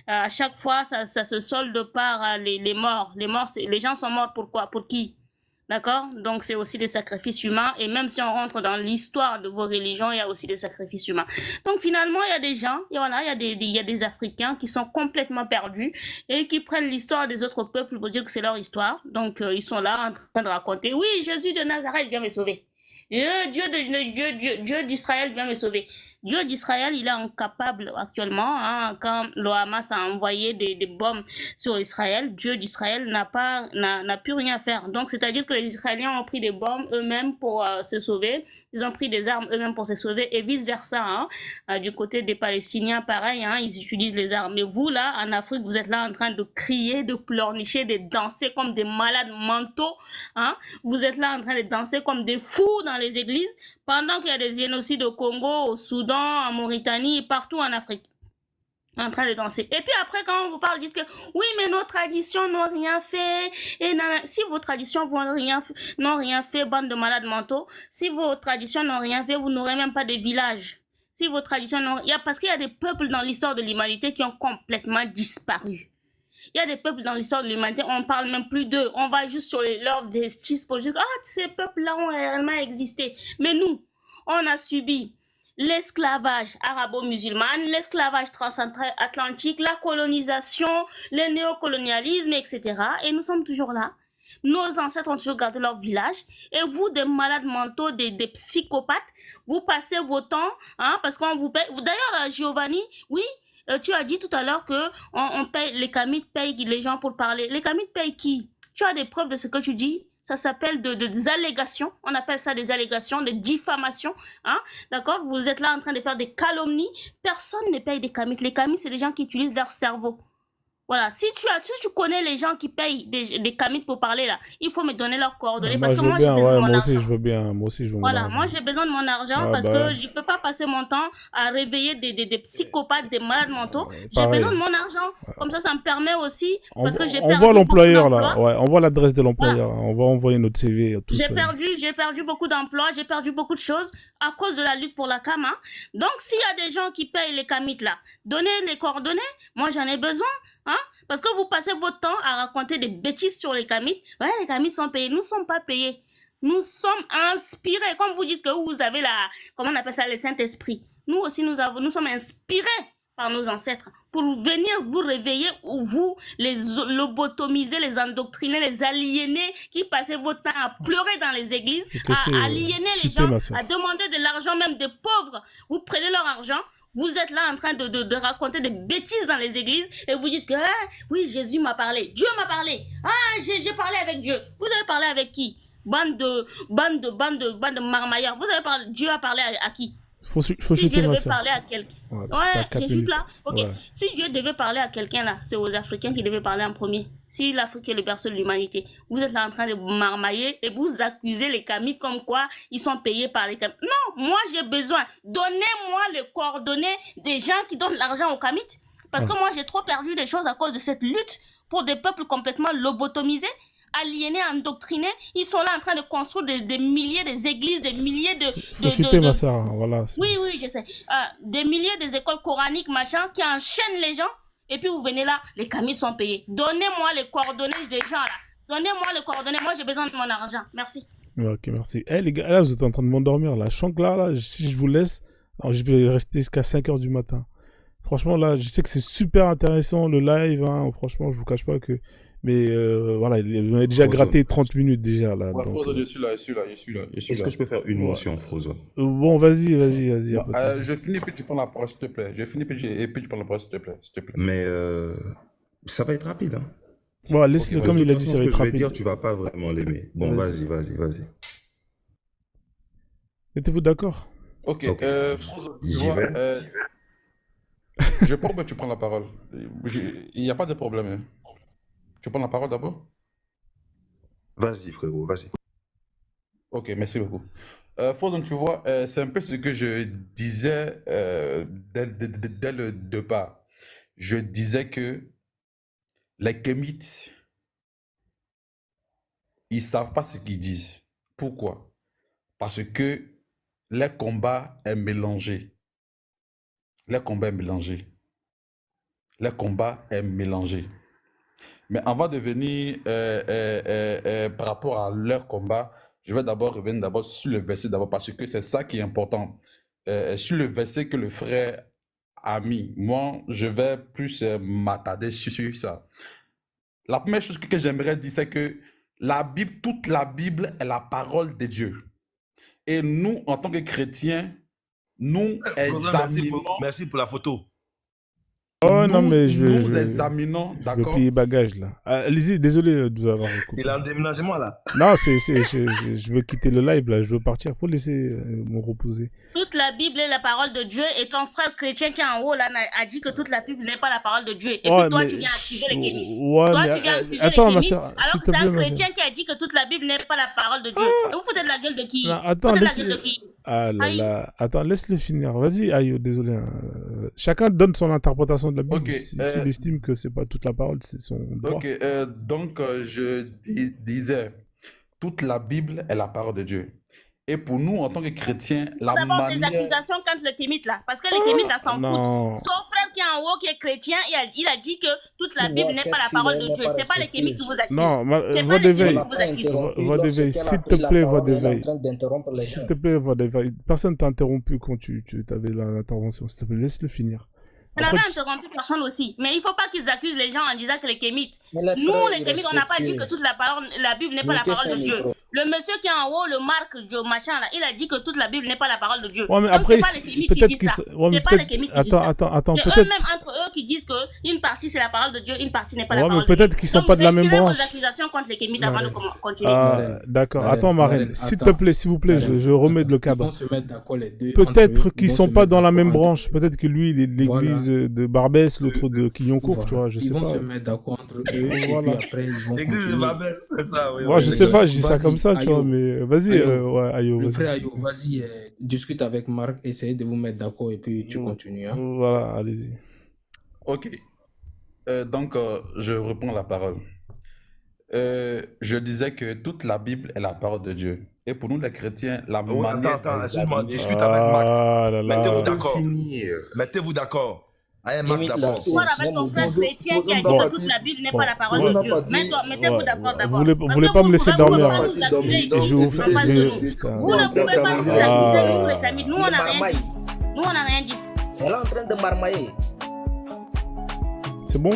à chaque fois, ça se solde par les morts. Les gens sont morts pour quoi? Pour qui? D'accord? Donc, c'est aussi des sacrifices humains. Et même si on rentre dans l'histoire de vos religions, il y a aussi des sacrifices humains. Donc, finalement, il y a des gens, et voilà, il y a des Africains qui sont complètement perdus et qui prennent l'histoire des autres peuples pour dire que c'est leur histoire. Donc, ils sont là en train de raconter, oui, Jésus de Nazareth vient me sauver. Dieu d'Israël vient me sauver. Dieu d'Israël, il est incapable actuellement, hein, quand le Hamas a envoyé des bombes sur Israël, Dieu d'Israël n'a plus rien à faire. Donc, c'est-à-dire que les Israéliens ont pris des bombes eux-mêmes pour se sauver, ils ont pris des armes eux-mêmes pour se sauver, et vice-versa. Hein. Du côté des Palestiniens, pareil, hein, ils utilisent les armes. Mais vous, là, en Afrique, vous êtes là en train de crier, de pleurnicher, de danser comme des malades mentaux. Hein. Vous êtes là en train de danser comme des fous dans les églises, pendant qu'il y a des génocides au Congo, au Soudan, en Mauritanie, partout en Afrique, en train de danser. Et puis après, quand on vous parle, dites que oui, mais nos traditions n'ont rien fait. Et si vos traditions n'ont rien fait, bande de malades mentaux, si vos traditions n'ont rien fait, vous n'aurez même pas de village. Si vos traditions n'ont... Parce qu'il y a des peuples dans l'histoire de l'humanité qui ont complètement disparu. Il y a des peuples dans l'histoire de l'humanité, on ne parle même plus d'eux. On va juste sur leurs vestiges pour dire « Ah, ces peuples-là ont réellement existé. » Mais nous, on a subi l'esclavage arabo-musulman, l'esclavage transatlantique, la colonisation, le néocolonialisme, etc. Et nous sommes toujours là. Nos ancêtres ont toujours gardé leur village. Et vous, des malades mentaux, des psychopathes, vous passez vos temps, hein, parce qu'on vous paye. D'ailleurs, Giovanni, oui, tu as dit tout à l'heure que on paye, les Kamites payent les gens pour parler. Les Kamites payent qui? Tu as des preuves de ce que tu dis? Ça s'appelle des allégations. On appelle ça des allégations, des diffamations. Hein? D'accord? Vous êtes là en train de faire des calomnies. Personne ne paye des Kamites. Les Kamites, c'est des gens qui utilisent leur cerveau. Voilà, si tu connais les gens qui payent des Kamites pour parler là, il faut me donner leurs coordonnées parce que moi j'ai besoin de mon argent. Je veux bien, moi aussi je veux mon argent. Voilà, moi j'ai besoin de mon argent parce que je peux pas passer mon temps à réveiller des psychopathes, des malades mentaux. J'ai besoin de mon argent. Comme ça me permet aussi parce que j'ai perdu. On voit l'employeur là, ouais, on voit l'adresse de l'employeur. Voilà. On va envoyer notre CV. J'ai perdu beaucoup d'emplois, j'ai perdu beaucoup de choses à cause de la lutte pour la CAM. Hein. Donc s'il y a des gens qui payent les Kamites là, donnez les coordonnées. Moi j'en ai besoin. Hein? Parce que vous passez votre temps à raconter des bêtises sur les Kamites. Ouais, les Kamites sont payés. Nous ne sommes pas payés. Nous sommes inspirés. Comme vous dites que vous avez comment on appelle ça, le Saint-Esprit. Nous aussi, nous sommes inspirés par nos ancêtres pour venir vous réveiller ou vous les lobotomiser, les endoctriner, les aliéner, qui passaient votre temps à pleurer dans les églises, à aliéner les gens, à demander de l'argent, même des pauvres. Vous prenez leur argent. Vous êtes là en train de raconter des bêtises dans les églises et vous dites que oui, Jésus m'a parlé, Dieu m'a parlé. Ah, j'ai parlé avec Dieu. Vous avez parlé avec qui? Bande de marmailleurs. Vous avez parlé, Dieu a parlé à qui? Si Dieu devait parler à quelqu'un. Ouais, j'hésite là. Ok. Ouais. Si Dieu devait parler à quelqu'un là, c'est aux Africains qui devaient parler en premier. Si l'Afrique est le berceau de l'humanité, vous êtes là en train de marmailler et vous accusez les Kamites comme quoi ils sont payés par les Kamites. Non, moi j'ai besoin. Donnez-moi les coordonnées des gens qui donnent l'argent aux Kamites. Parce que moi j'ai trop perdu des choses à cause de cette lutte pour des peuples complètement lobotomisés, aliénés, endoctrinés. Ils sont là en train de construire des milliers des églises, des milliers ma soeur, voilà. Oui, je sais. Des milliers des écoles coraniques, machin, qui enchaînent les gens. Et puis vous venez là, les Kamites sont payés. Donnez-moi les coordonnées des gens là. Donnez-moi les coordonnées. Moi j'ai besoin de mon argent. Merci. Ok, merci. Les gars, là vous êtes en train de m'endormir là. Je sens que là, si je vous laisse, alors, je vais rester jusqu'à 5h du matin. Franchement là, je sais que c'est super intéressant le live. Hein. Franchement, je vous cache pas que... Mais voilà, on a déjà gratté 30 minutes déjà là. Ouais, Frozone, je suis là. Est-ce que je peux faire une motion, Frozone? Bon, vas-y. Je finis puis tu prends la parole, s'il te plaît. Et puis tu prends la parole, s'il te plaît. Mais ça va être rapide, hein. Voilà, laisse-le comme il a dit, ça va être rapide. Ce que je vais dire, tu vas pas vraiment l'aimer. Bon, vas-y. Êtes-vous d'accord? Ok, Frozone, tu vois, je pense que tu prends la parole. Il n'y a pas de problème. Hein. Tu prends la parole d'abord? Vas-y, frérot, vas-y. Ok, merci beaucoup. Frozone, tu vois, c'est un peu ce que je disais dès le départ. Je disais que les Kamites, ils ne savent pas ce qu'ils disent. Pourquoi? Parce que le combat est mélangé. Le combat est mélangé. Mais avant de venir par rapport à leur combat, je vais d'abord revenir sur le verset parce que c'est ça qui est important. Sur le verset que le frère a mis, moi, je vais plus m'attarder sur ça. La première chose que j'aimerais dire, c'est que toute la Bible est la parole de Dieu. Et nous, en tant que chrétiens, nous examinons... Merci pour la photo. Oh non, mais je Nous examinons, vais d'accord? plier bagage là. Allez-y, désolé de vous avoir coupé. Il est en déménagement là. Non, je veux quitter le live là, je veux partir pour laisser me reposer. Toute la Bible est la parole de Dieu et ton frère chrétien qui est en haut là a dit que toute la Bible n'est pas la parole de Dieu. Et Ouais, puis toi, mais- tu viens accuser les kémites. Ouais, Toi, mais tu viens accuser attends, les ma kémites, soeur, alors s'il que te c'est plaît, un ma soeur. chrétien qui a dit que toute la Bible n'est pas la parole de Dieu. Et vous foutez de la gueule de qui? Non, Vous attends, foutez de la gueule laisse-le. de qui? Ah là Aïe. là, attends, laisse-le finir. Vas-y, Ayo, désolé. Hein. Chacun donne son interprétation de la Bible. Ok, S'il estime que c'est pas toute la parole, c'est son droit. Ok, donc je disais, toute la Bible est la parole de Dieu. Et pour nous, en tant que chrétiens, la D'abord, des manière... accusations contre le kémite là. Parce que les kémites là s'en Non. foutent. Son frère qui est en haut, qui est chrétien, il a dit que toute la Tu Bible vois, n'est cette pas la fille, parole elle de n'a Dieu. pas C'est pas les kémites qui vous accusent. Non, C'est voix pas les d'éveil. kémites qui vous accusent. Voix d'éveil, s'il te plaît, voix d'éveil. S'il te plaît, voix d'éveil. Personne t'a interrompu quand tu avais l'intervention. S'il te plaît, laisse-le finir. Elle Après, avait interrompu personne aussi. Mais il ne faut pas qu'ils accusent les gens en disant que les kémites. Mais les Nous, frères les kémites, on n'a pas dit que toute la Bible n'est pas la Mettez parole son de Dieu. micro. Le monsieur qui est en haut, le Marc, Joe, machin, là, il a dit que toute la Bible n'est pas la parole de Dieu. Ouais, mais Donc, après, c'est pas les kémites qui peut-être disent qu'ils ça. ouais, mais C'est pas les peut-être. kémites qui disent ça. Attends, C'est peut-être. eux-mêmes entre eux qui disent qu'une partie c'est la parole de Dieu, une partie n'est pas la Ouais, mais parole de Dieu. peut-être qu'ils sont Donc, pas de la vous même retirez vos branche. accusations contre les kémites avant de continuer. Ah, d'accord. Marraine, Attends, Marraine, Marraine, s'il te attends. plaît, s'il vous plaît, je remets le Ils cadre. vont se mettre d'accord les deux. Peut-être entre eux, qu'ils ils vont sont se pas mettre dans la même d'accord branche. Peut-être que lui, il est de l'église de Barbès, l'autre de Quilloncourt, tu vois, je Ils sais vont pas. se mettre d'accord entre eux et Voilà. puis après ils vont L'église de continuer. Barbès, c'est ça, oui. Ouais, je sais pas, je dis ça Vas-y, comme ça, tu vois, Ayo. mais vas-y, Ayo. ouais, Ayo, Le vas-y. frère Ayo, vas-y, discute avec Marc, essayez de vous mettre d'accord et puis tu continues. Hein. Voilà, allez-y. Ok. Donc, je reprends la parole. Je disais que toute la Bible est la parole de Dieu. Et pour nous, les chrétiens, la Oui, manière... attends, excuse-moi, discute avec Max. Ah là Mettez-vous là. d'accord. Finir. Mettez-vous d'accord. Allez, Max, Limite, là, d'abord. c'est- Voir avec ton frère chrétien qui a dit Bon. que toute la Bible n'est Bon. pas la parole Bon. de Dieu. Mettez-vous Ouais, d'accord vous d'abord. voulez, Parce voulez que pas vous me laisser pouvez pas dormir nous là. accuser. Je vais vous faire. Vous je ne vais- pouvez putain. pas nous accuser, nous les Tamides. Nous, on n'a rien dit. Nous, on n'a rien dit. Elle est en train de marmailler. C'est bon?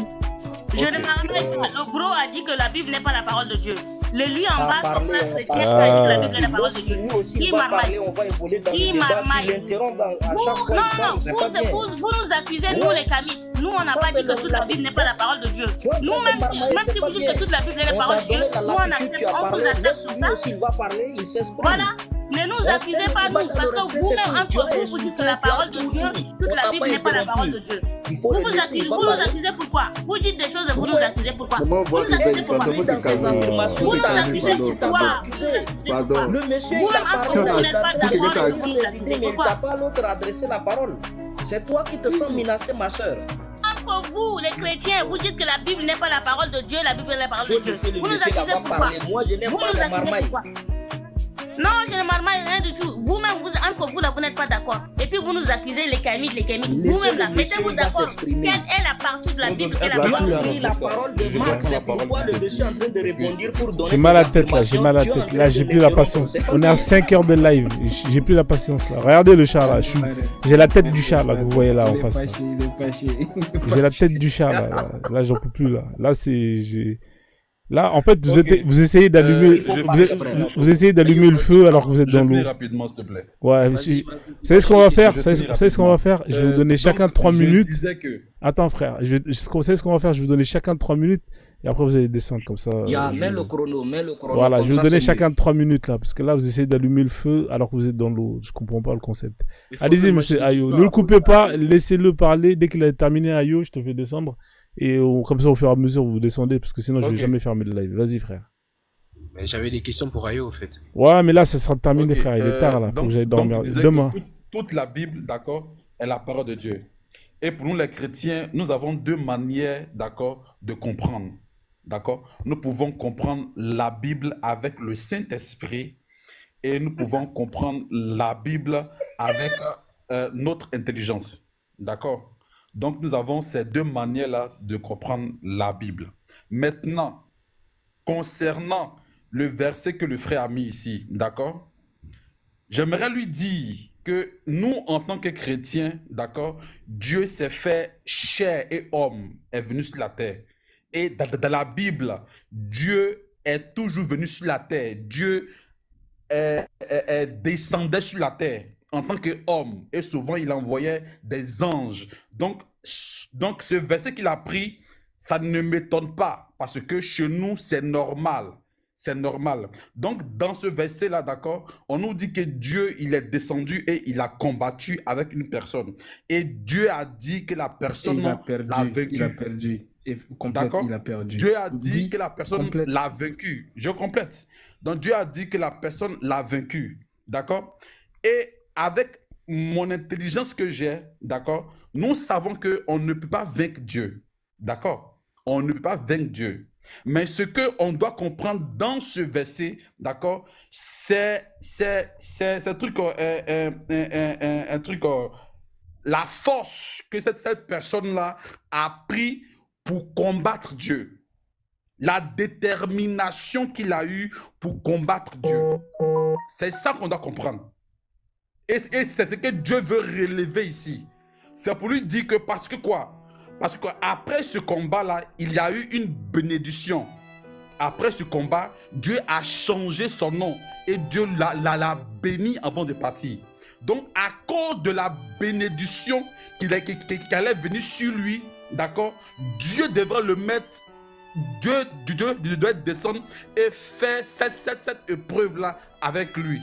Je ne marmaille pas. Le gros a dit que la Bible n'est pas la parole de Dieu. Le lui en bas, son parler, frère on chrétien, parle. a dit que la Bible est la parole de Dieu. Nous aussi, Qui on va marmaille? parler, on va évoluer dans Qui le débat. marmaille? Tu l'interromps à Vous, chaque fois. il non, parle, c'est pas bien. vous nous accusez, nous les Kamites. Nous, on n'a Ça, pas c'est dit que toute la Bible n'est pas la parole de Dieu. Nous, même si vous dites que toute la Bible est la On parole t'a de Dieu, donné la nous, on latitude, accepte, tu as on vous parlé. accepte sur Lui ça. aussi, il va parler, il s'exprime. Voilà. Ne nous accusez pas, nous, parce que vous-même, entre vous, vous dites que la parole de Dieu, toute la Bible n'est pas la parole de Dieu. Vous nous accusez pourquoi? Vous dites des choses et vous nous accusez pourquoi? Maman, Vous voix nous accusez d'éveil, pourquoi? pardon, Dans ses affirmations, Vous il nous t'a accusez accusé, il t'a pourquoi? accusé. Pardon. Le monsieur, il Vous-même, a entre parlé, vous, vous n'êtes pas Si quelqu'un d'accord, t'a vous nous décidé, accusez mais il pourquoi? t'a pas l'autre adressé la parole. C'est toi qui te sens menacé, ma soeur. Entre vous, les chrétiens, vous dites que la Bible n'est pas la parole de Dieu, la Bible est la parole de Toi, Dieu. je sais, le Vous nous monsieur accusez va pourquoi? parler. Moi, je n'aime Vous pas nous les accusez marmailles. pourquoi? Non, je ne marmaille rien du tout. Vous-même, entre vous, là, vous n'êtes pas d'accord. Et puis, vous nous accusez les Kamites, les Kamites. Laissez Vous-même, là, le monsieur, mettez-vous il va d'accord. s'exprimer. Quelle est la partie de la Bible qui est la Vas-y, Tu parole de as Dieu? pris la parole de Je Marc, reprends la c'est pourquoi parole. le monsieur est en train de répondre pour donner J'ai mal à la des tête là, j'ai mal à la informations. tête. Tu es en Là, train j'ai de plus la l'interrompre. patience. C'est pas On est à bien. 5 heures de live. J'ai plus la patience là. Regardez le chat là. J'ai la tête du chat là que vous voyez là en face. Là. Il est fâché. J'ai la tête du chat là. Là, j'en peux plus là. Là, là, en fait, vous essayez d'allumer, vous essayez d'allumer le feu alors que vous êtes Je dans finis l'eau. rapidement, s'il te plaît. Ouais, Vas-y, vous savez ce qu'on va faire? Je Vous savez finis ce qu'on va faire? Je vais vous donner chacun donc, 3 minutes. Je disais que... Attends, frère. Vous savez ce qu'on va faire? Je vais vous donner chacun 3 minutes et après vous allez descendre comme ça. Mets le chrono, mets le chrono. Voilà, comme je vais ça, vous donner c'est chacun 3 minutes là, parce que là vous essayez d'allumer le feu alors que vous êtes dans l'eau. Je comprends pas le concept. Allez-y, monsieur Ayo. Ne le coupez pas, laissez-le parler. Dès qu'il a terminé, Ayo, je te fais descendre. Et comme ça, au fur et à mesure, vous descendez, parce que sinon, je vais Ok. jamais fermer le live. Vas-y, frère. Mais j'avais des questions pour Ayo, au fait. Ouais, mais là, ça sera terminé, Ok, frère. Il est tard là. Faut donc- que j'aille donc, dormir. je disais Demain. que toute la Bible, d'accord, est la parole de Dieu. Et pour nous, les chrétiens, nous avons deux manières, d'accord, de comprendre. D'accord? Nous pouvons comprendre la Bible avec le Saint-Esprit et nous pouvons comprendre la Bible avec notre intelligence. D'accord? Donc, nous avons ces deux manières-là de comprendre la Bible. Maintenant, concernant le verset que le frère a mis ici, d'accord? J'aimerais lui dire que nous, en tant que chrétiens, d'accord, Dieu s'est fait chair et homme, est venu sur la terre. Et dans la Bible, Dieu est toujours venu sur la terre. Dieu descendait sur la terre. en tant qu'homme. Et souvent, il envoyait des anges. Donc ce verset qu'il a pris, ça ne m'étonne pas, parce que chez nous, c'est normal. C'est normal. Donc, dans ce verset-là, d'accord, on nous dit que Dieu, il est descendu et il a combattu avec une personne. Et Dieu a dit que la personne l'a vaincu. Il a perdu. D'accord? Il a perdu. Dieu a dit que la personne l'a vaincu. Je complète. Donc, Dieu a dit que la personne l'a vaincu. D'accord? Et avec mon intelligence que j'ai, d'accord, nous savons qu'on ne peut pas vaincre Dieu. D'accord? On ne peut pas vaincre Dieu. Mais ce qu'on doit comprendre dans ce verset, d'accord, c'est un truc, la force que cette personne-là a pris pour combattre Dieu. La détermination qu'il a eue pour combattre Dieu. C'est ça qu'on doit comprendre. Et c'est ce que Dieu veut relever ici. C'est pour lui dire que parce que quoi? Parce qu'après ce combat-là, il y a eu une bénédiction. Après ce combat, Dieu a changé son nom et Dieu l'a béni avant de partir. Donc, à cause de la bénédiction qui allait venir sur lui, d'accord, Dieu devra le mettre, Dieu doit descendre et faire cette épreuve-là avec lui.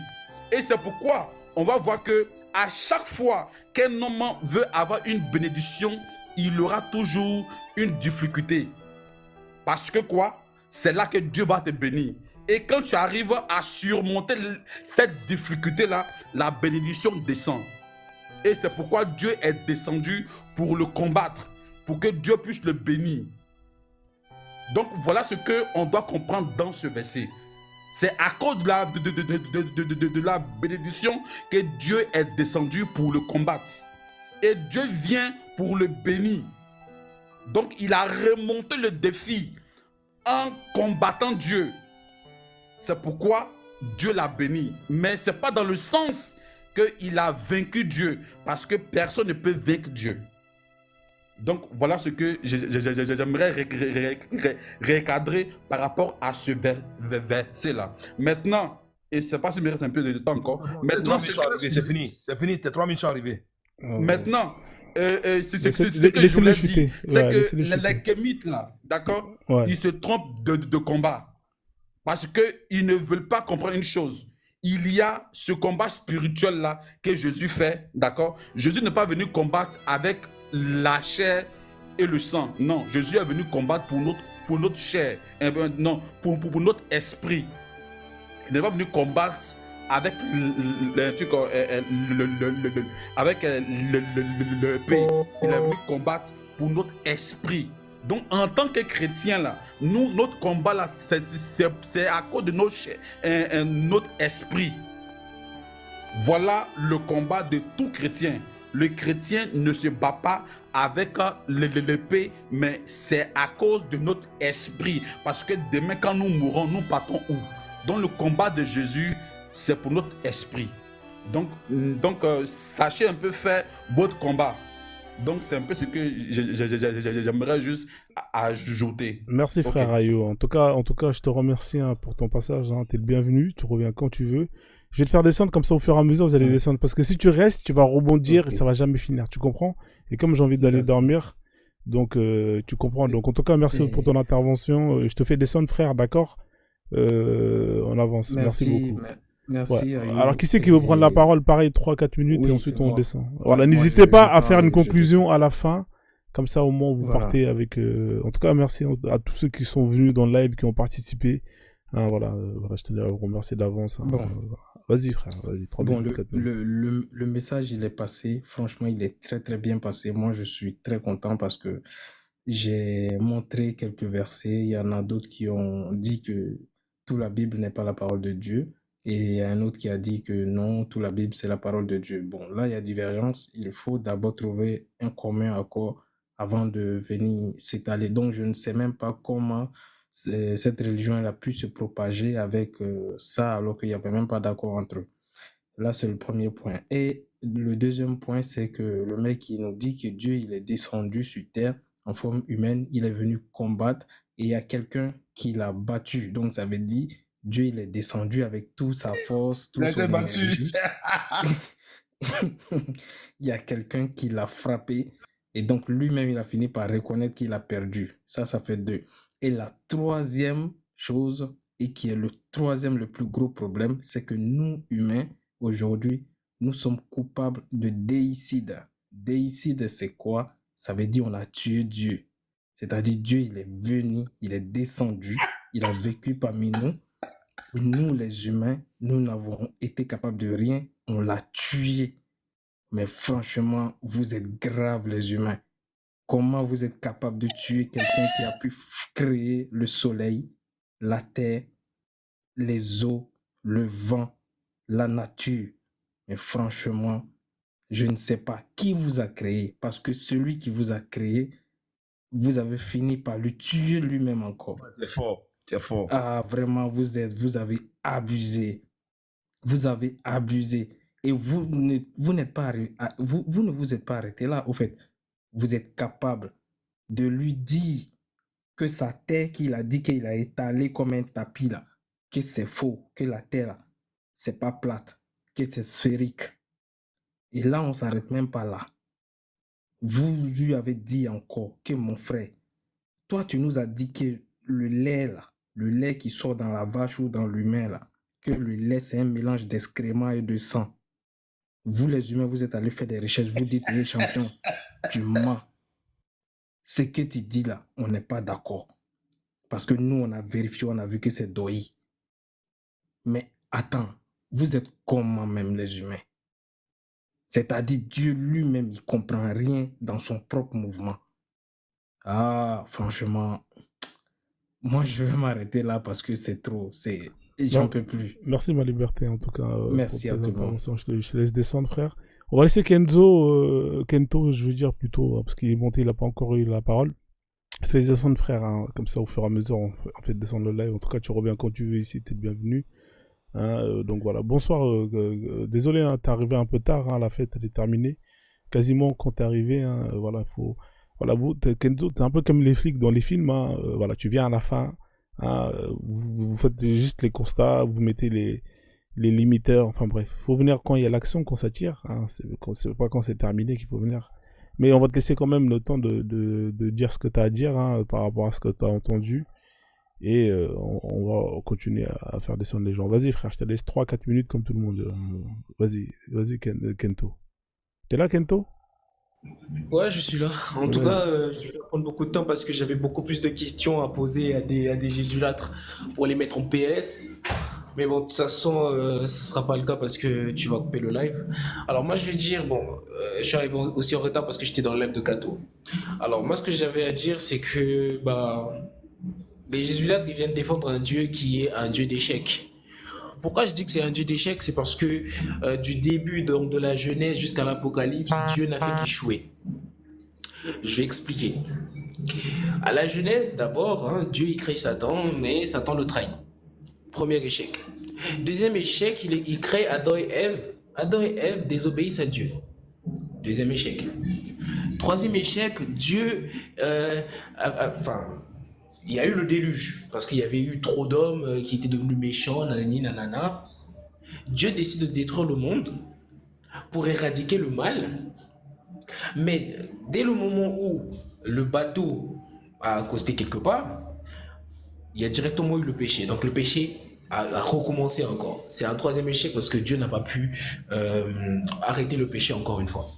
Et c'est pourquoi on va voir que à chaque fois qu'un homme veut avoir une bénédiction, il aura toujours une difficulté. Parce que quoi? C'est là que Dieu va te bénir. Et quand tu arrives à surmonter cette difficulté-là, la bénédiction descend. Et c'est pourquoi Dieu est descendu pour le combattre, pour que Dieu puisse le bénir. Donc voilà ce qu'on doit comprendre dans ce verset. C'est à cause de la bénédiction que Dieu est descendu pour le combattre. Et Dieu vient pour le bénir. Donc il a remonté le défi en combattant Dieu. C'est pourquoi Dieu l'a béni. Mais ce n'est pas dans le sens qu'il a vaincu Dieu, parce que personne ne peut vaincre Dieu. Donc voilà ce que j'aimerais recadrer par rapport à ce verset-là. Maintenant, et je ne sais pas si il me reste un peu de temps encore. Maintenant, c'est fini. C'est fini, tes 3 minutes sont arrivées. Maintenant, c'est ce que je voulais dire. C'est que les kémites là, d'accord, ils se trompent de combat. Parce qu'ils ne veulent pas comprendre une chose. Il y a ce combat spirituel là que Jésus fait, d'accord. Jésus n'est pas venu combattre avec la chair et le sang. Non, Jésus est venu combattre pour notre chair. Non, pour notre esprit. Il n'est pas venu combattre avec avec le pays. Il est venu combattre pour notre esprit. Donc en tant que chrétien là, nous, notre combat là, c'est à cause de notre esprit. Voilà le combat de tout chrétien. Le chrétien ne se bat pas avec l'épée, mais c'est à cause de notre esprit. Parce que demain, quand nous mourrons, nous partons où? Donc le combat de Jésus, c'est pour notre esprit. Donc sachez un peu faire votre combat. Donc c'est un peu ce que j'aimerais juste ajouter. Merci frère Ayo. En tout cas, je te remercie pour ton passage. Tu es le bienvenu, tu reviens quand tu veux. Je vais te faire descendre comme ça au fur et à mesure, vous allez descendre. Parce que si tu restes, tu vas rebondir et ça va jamais finir. Tu comprends? Et comme j'ai envie d'aller dormir, donc tu comprends. Donc en tout cas, merci pour ton intervention. Je te fais descendre frère, d'accord? On avance. Merci beaucoup. Merci. Alors qui c'est qui veut prendre la parole? Pareil, 3-4 minutes et ensuite on descend. Voilà, n'hésitez pas à faire une conclusion à la fin. Comme ça au moins vous partez avec... En tout cas, merci à tous ceux qui sont venus dans le live, qui ont participé. Voilà, je tenais à vous remercier d'avance. Bon. Vas-y frère, vas-y. 3 minutes, 4 minutes. Le message il est passé. Franchement, il est très très bien passé. Moi, je suis très content parce que j'ai montré quelques versets. Il y en a d'autres qui ont dit que toute la Bible n'est pas la parole de Dieu. Et il y a un autre qui a dit que non, toute la Bible, c'est la parole de Dieu. Bon, là, il y a divergence. Il faut d'abord trouver un commun accord avant de venir s'étaler. Donc, je ne sais même pas comment cette religion elle a pu se propager avec ça, alors qu'il n'y avait même pas d'accord entre eux. Là, c'est le premier point. Et le deuxième point, c'est que le mec qui nous dit que Dieu, il est descendu sur terre en forme humaine, il est venu combattre et il y a quelqu'un qui l'a battu. Donc, ça veut dire Dieu, il est descendu avec toute sa force, toute son énergie. il y a quelqu'un qui l'a frappé et donc lui-même, il a fini par reconnaître qu'il a perdu. Ça fait 2. Et la troisième chose, et qui est le troisième le plus gros problème, c'est que nous, humains, aujourd'hui, nous sommes coupables de déicide. Déicide, c'est quoi? Ça veut dire on a tué Dieu. C'est-à-dire Dieu, il est venu, il est descendu, il a vécu parmi nous. Et nous, les humains, nous n'avons été capables de rien, on l'a tué. Mais franchement, vous êtes graves, les humains. Comment vous êtes capables de tuer quelqu'un qui a pu créer le soleil, la terre, les eaux, le vent, la nature? Mais franchement, je ne sais pas qui vous a créé, parce que celui qui vous a créé, vous avez fini par le tuer lui-même encore. T'es fort, t'es fort. Ah, vraiment, vous avez abusé. Vous avez abusé. Et vous ne vous êtes pas arrêté là, au fait. Vous êtes capable de lui dire que sa terre qu'il a dit qu'il a étalé comme un tapis là, que c'est faux, que la terre là, c'est pas plate, que c'est sphérique. Et là, on s'arrête même pas là. Vous lui avez dit encore que mon frère, toi, tu nous as dit que le lait là, le lait qui sort dans la vache ou dans l'humain là, que le lait c'est un mélange d'excréments et de sang. Vous les humains, vous êtes allés faire des recherches, vous dites, oui, champion, tu mens. Ce que tu dis là, on n'est pas d'accord. Parce que nous, on a vérifié, on a vu que c'est Doi. Mais attends, vous êtes comment même les humains? C'est-à-dire Dieu lui-même, il ne comprend rien dans son propre mouvement. Ah, franchement, moi je vais m'arrêter là parce que c'est trop, j'en peux plus. Merci ma liberté en tout cas. Merci à tout le monde. Je te laisse descendre frère. On va laisser Kento, je veux dire plutôt, parce qu'il est monté, il n'a pas encore eu la parole. Je te laisse descendre frère, hein, comme ça au fur et à mesure on fait descendre le live. En tout cas tu reviens quand tu veux ici, tu es bienvenu. Hein, donc voilà, bonsoir, désolé, hein, t'es arrivé un peu tard, hein, la fête elle est terminée. Quasiment quand t'es arrivé, hein, voilà, voilà, Kento, t'es un peu comme les flics dans les films, hein, voilà, tu viens à la fin, hein, vous faites juste les constats, vous mettez les limiteurs, enfin bref, faut venir quand il y a l'action, quand ça tire, hein, c'est pas quand c'est terminé qu'il faut venir. Mais on va te laisser quand même le temps de dire ce que t'as à dire, hein, par rapport à ce que t'as entendu. Et on va continuer à faire descendre les gens. Vas-y frère, je te laisse 3-4 minutes comme tout le monde. Vas-y Kento. T'es là Kento? Ouais, je suis là. En tout cas, je vais prendre beaucoup de temps parce que j'avais beaucoup plus de questions à poser à des jésulâtres pour les mettre en PS. Mais bon, de toute façon, ce sera pas le cas parce que tu vas couper le live. Alors moi, je vais dire, je suis arrivé aussi en retard parce que j'étais dans le live de Kato. Alors moi, ce que j'avais à dire, c'est que les jésuites viennent défendre un dieu qui est un dieu d'échecs. Pourquoi je dis que c'est un dieu d'échecs? C'est parce que du début donc, de la Genèse jusqu'à l'Apocalypse, Dieu n'a fait qu'échouer. Je vais expliquer. À la Genèse, d'abord, hein, Dieu il crée Satan, mais Satan le trahit. Premier échec. Deuxième échec, il crée Adam et Ève. Adam et Ève désobéissent à Dieu. Deuxième échec. Troisième échec, Dieu... il y a eu le déluge, parce qu'il y avait eu trop d'hommes qui étaient devenus méchants, nanani, nanana. Dieu décide de détruire le monde pour éradiquer le mal. Mais dès le moment où le bateau a accosté quelque part, il y a directement eu le péché. Donc le péché a recommencé encore. C'est un troisième échec parce que Dieu n'a pas pu arrêter le péché encore une fois.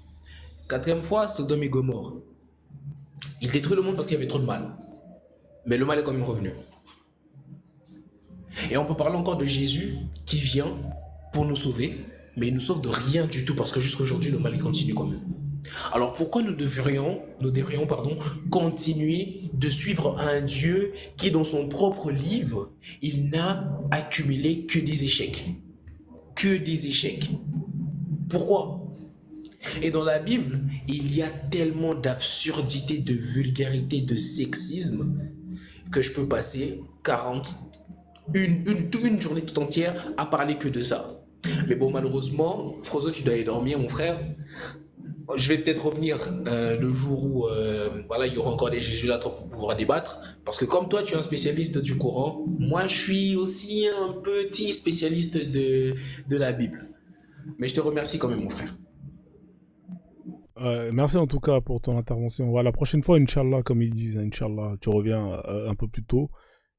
Quatrième fois, Sodome et Gomorrhe. Il détruit le monde parce qu'il y avait trop de mal. Mais le mal est quand même revenu. Et on peut parler encore de Jésus qui vient pour nous sauver, mais il nous sauve de rien du tout parce que jusqu'à aujourd'hui, le mal il continue quand même. Alors pourquoi nous devrions continuer de suivre un Dieu qui dans son propre livre, il n'a accumulé que des échecs. Que des échecs. Pourquoi ? Et dans la Bible, il y a tellement d'absurdité, de vulgarité, de sexisme que je peux passer une journée tout entière à parler que de ça. Mais bon, malheureusement, Frozo, tu dois aller dormir, mon frère. Je vais peut-être revenir le jour où il y aura encore des jésuites pour pouvoir débattre. Parce que comme toi, tu es un spécialiste du Coran, moi, je suis aussi un petit spécialiste de la Bible. Mais je te remercie quand même, mon frère. Merci en tout cas pour ton intervention. Voilà, la prochaine fois, Inch'Allah, comme ils disent, Inch'Allah, tu reviens un peu plus tôt